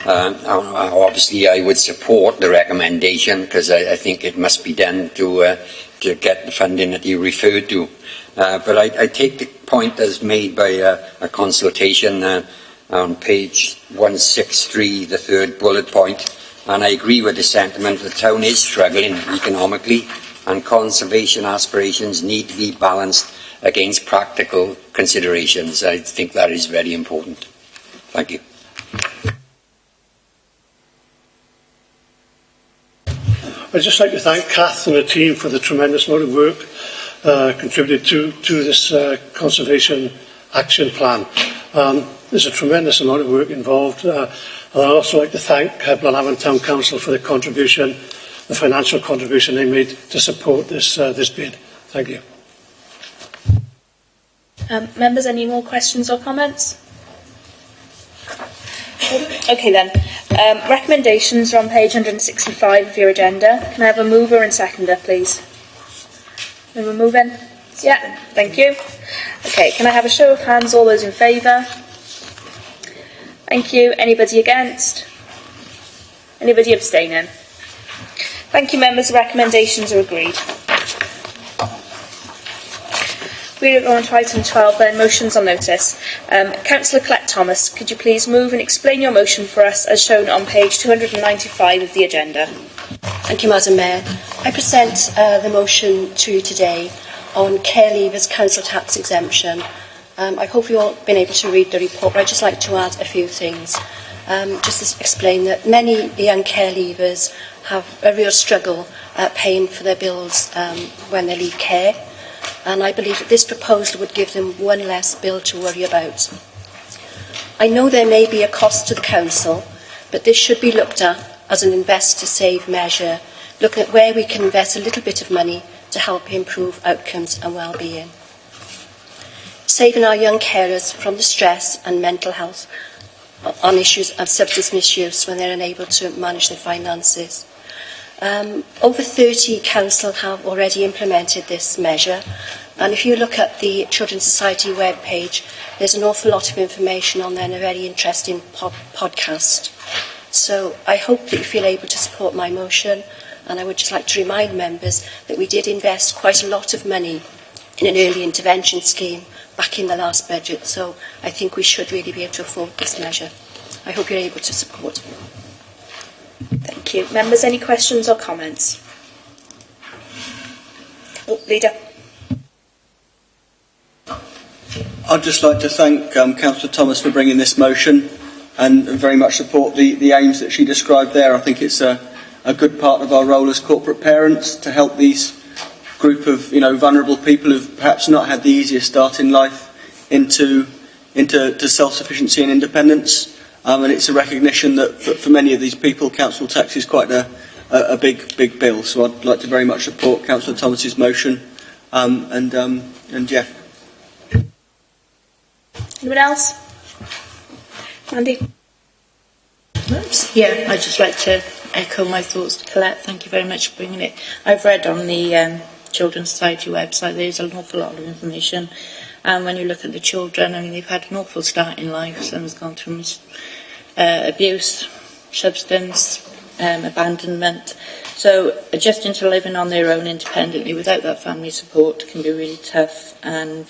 Obviously, I would support the recommendation because I think it must be done to get the funding that you referred to. But I take the point as made by a consultation on page 163, the third bullet point, and I agree with the sentiment. The town is struggling economically, and conservation aspirations need to be balanced against practical considerations. I think that is very important. Thank you. I'd just like to thank Kath and the team for the tremendous amount of work contributed to this Conservation Action Plan. There's a tremendous amount of work involved. And I'd also like to thank Blenavon Town Council for the contribution, the financial contribution they made to support this bid. Thank you. Members, any more questions or comments? Okay then. Recommendations are on page 165 of your agenda. Can I have a mover and seconder, please? Can we move in? Yeah, thank you. Okay, can I have a show of hands, all those in favour? Thank you. Anybody against? Anybody abstaining? Thank you, members. The recommendations are agreed. We go on to item 12 then, motions on notice. Councillor Collett-Thomas, could you please move and explain your motion for us as shown on page 295 of the agenda? Thank you, Madam Mayor. I present the motion to you today on care leavers council tax exemption. I hope you've all been able to read the report, but I'd just like to add a few things. Just to explain that many young care leavers have a real struggle paying for their bills when they leave care. And I believe that this proposal would give them one less bill to worry about. I know there may be a cost to the council, but this should be looked at as an invest to save measure, looking at where we can invest a little bit of money to help improve outcomes and well-being. Saving our young carers from the stress and mental health on issues of substance misuse when they're unable to manage their finances. Over 30 councils have already implemented this measure, and if you look at the Children's Society webpage, there's an awful lot of information on there and a very interesting podcast. So I hope that you feel able to support my motion, and I would just like to remind members that we did invest quite a lot of money in an early intervention scheme back in the last budget, so I think we should really be able to afford this measure. I hope you're able to support. Thank you. Members, any questions or comments? Oh, Leader. I'd just like to thank Councillor Thomas for bringing this motion and very much support the aims that she described there. I think it's a good part of our role as corporate parents to help these group of vulnerable people who've perhaps not had the easiest start in life into self-sufficiency and independence. And it's a recognition that for many of these people, council tax is quite a big bill. So I'd like to very much support Councillor Thomas's motion. And yeah. Anyone else? Andy? Yeah, I'd just like to echo my thoughts to Colette. Thank you very much for bringing it. I've read on the Children's Society website, there's an awful lot of information. And when you look at the children, I mean, they've had an awful start in life. Some has gone through abuse, substance, abandonment. So adjusting to living on their own independently without that family support can be really tough. And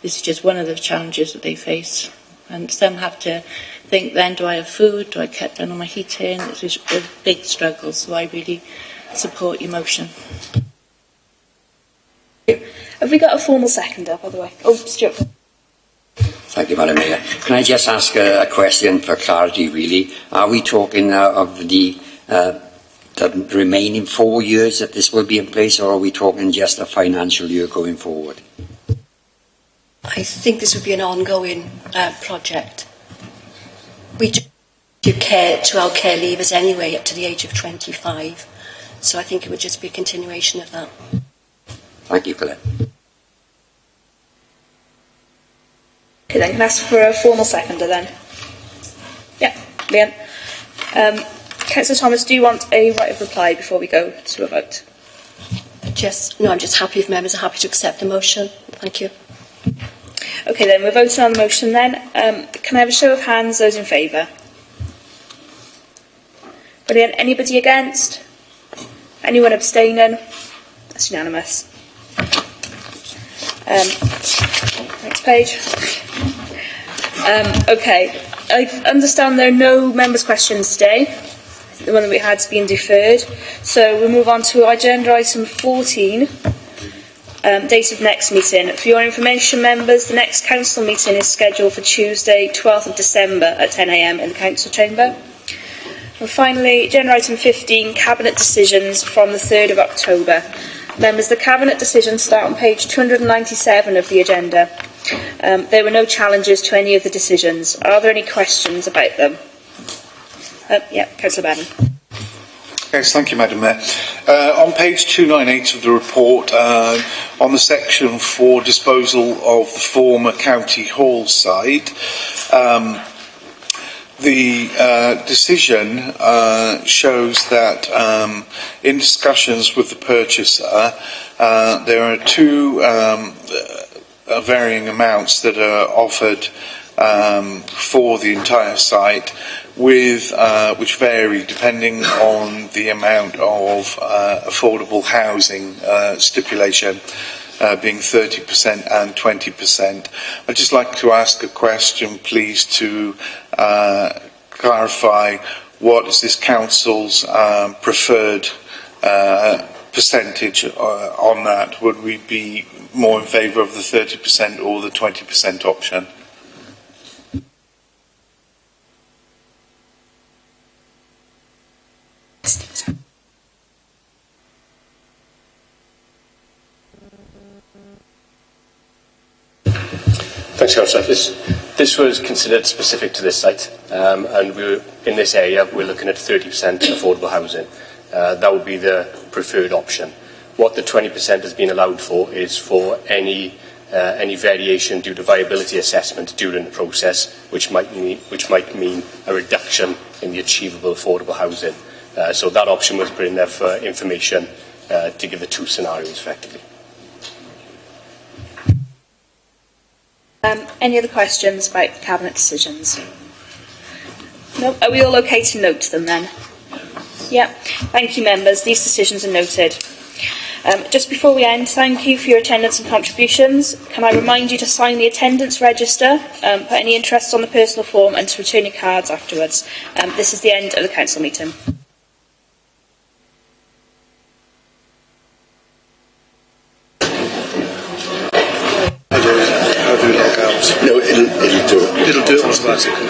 this is just one of the challenges that they face. And some have to think then, do I have food? Do I cut down on my heating? It's a big struggle. So I really support your motion. Have we got a formal seconder, by the way? Oh, Stuart. Thank you, Madam Mayor. Can I just ask a question for clarity, really? Are we talking of the remaining 4 years that this will be in place, or are we talking just a financial year going forward? I think this would be an ongoing project. We do care to our care leavers anyway up to the age of 25, so I think it would just be a continuation of that. Thank you, Colette. Okay, then can I ask for a formal seconder then? Yeah, Leanne. Councillor Thomas, do you want a right of reply before we go to a vote? I'm just happy if members are happy to accept the motion. Thank you. Okay, then we're voting on the motion then. Can I have a show of hands, those in favour? Brilliant. Anybody against? Anyone abstaining? That's unanimous. Next page. Okay, I understand there are no members' questions today. The one that we had has been deferred. So we'll move on to agenda item 14, date of next meeting. For your information, members, the next council meeting is scheduled for Tuesday, 12th of December at 10 a.m. in the council chamber. And finally, agenda item 15, cabinet decisions from the 3rd of October. Members, the cabinet decisions start on page 297 of the agenda. There were no challenges to any of the decisions. Are there any questions about them? Yeah, Councillor Bannon. Yes, thank you, Madam Mayor. On page 298 of the report, on the section for disposal of the former County Hall site, The decision shows that in discussions with the purchaser, there are two varying amounts that are offered for the entire site, with which vary depending on the amount of affordable housing stipulation, being 30% and 20%. I'd just like to ask a question, please, to clarify what is this council's preferred percentage on that? Would we be more in favour of the 30% or the 20% option? Thanks, Councillor. This was considered specific to this site, and in this area we're looking at 30% affordable housing. That would be the preferred option. What the 20% has been allowed for is for any variation due to viability assessment during the process, which might mean a reduction in the achievable affordable housing. So that option was put in there for information to give the two scenarios effectively. Any other questions about the Cabinet decisions? No? Are we all okay to note them then? Yeah. Thank you, members. These decisions are noted. Just before we end, thank you for your attendance and contributions. Can I remind you to sign the attendance register, put any interests on the personal form, and to return your cards afterwards. This is the end of the council meeting. No, it'll do it. It'll do it automatically.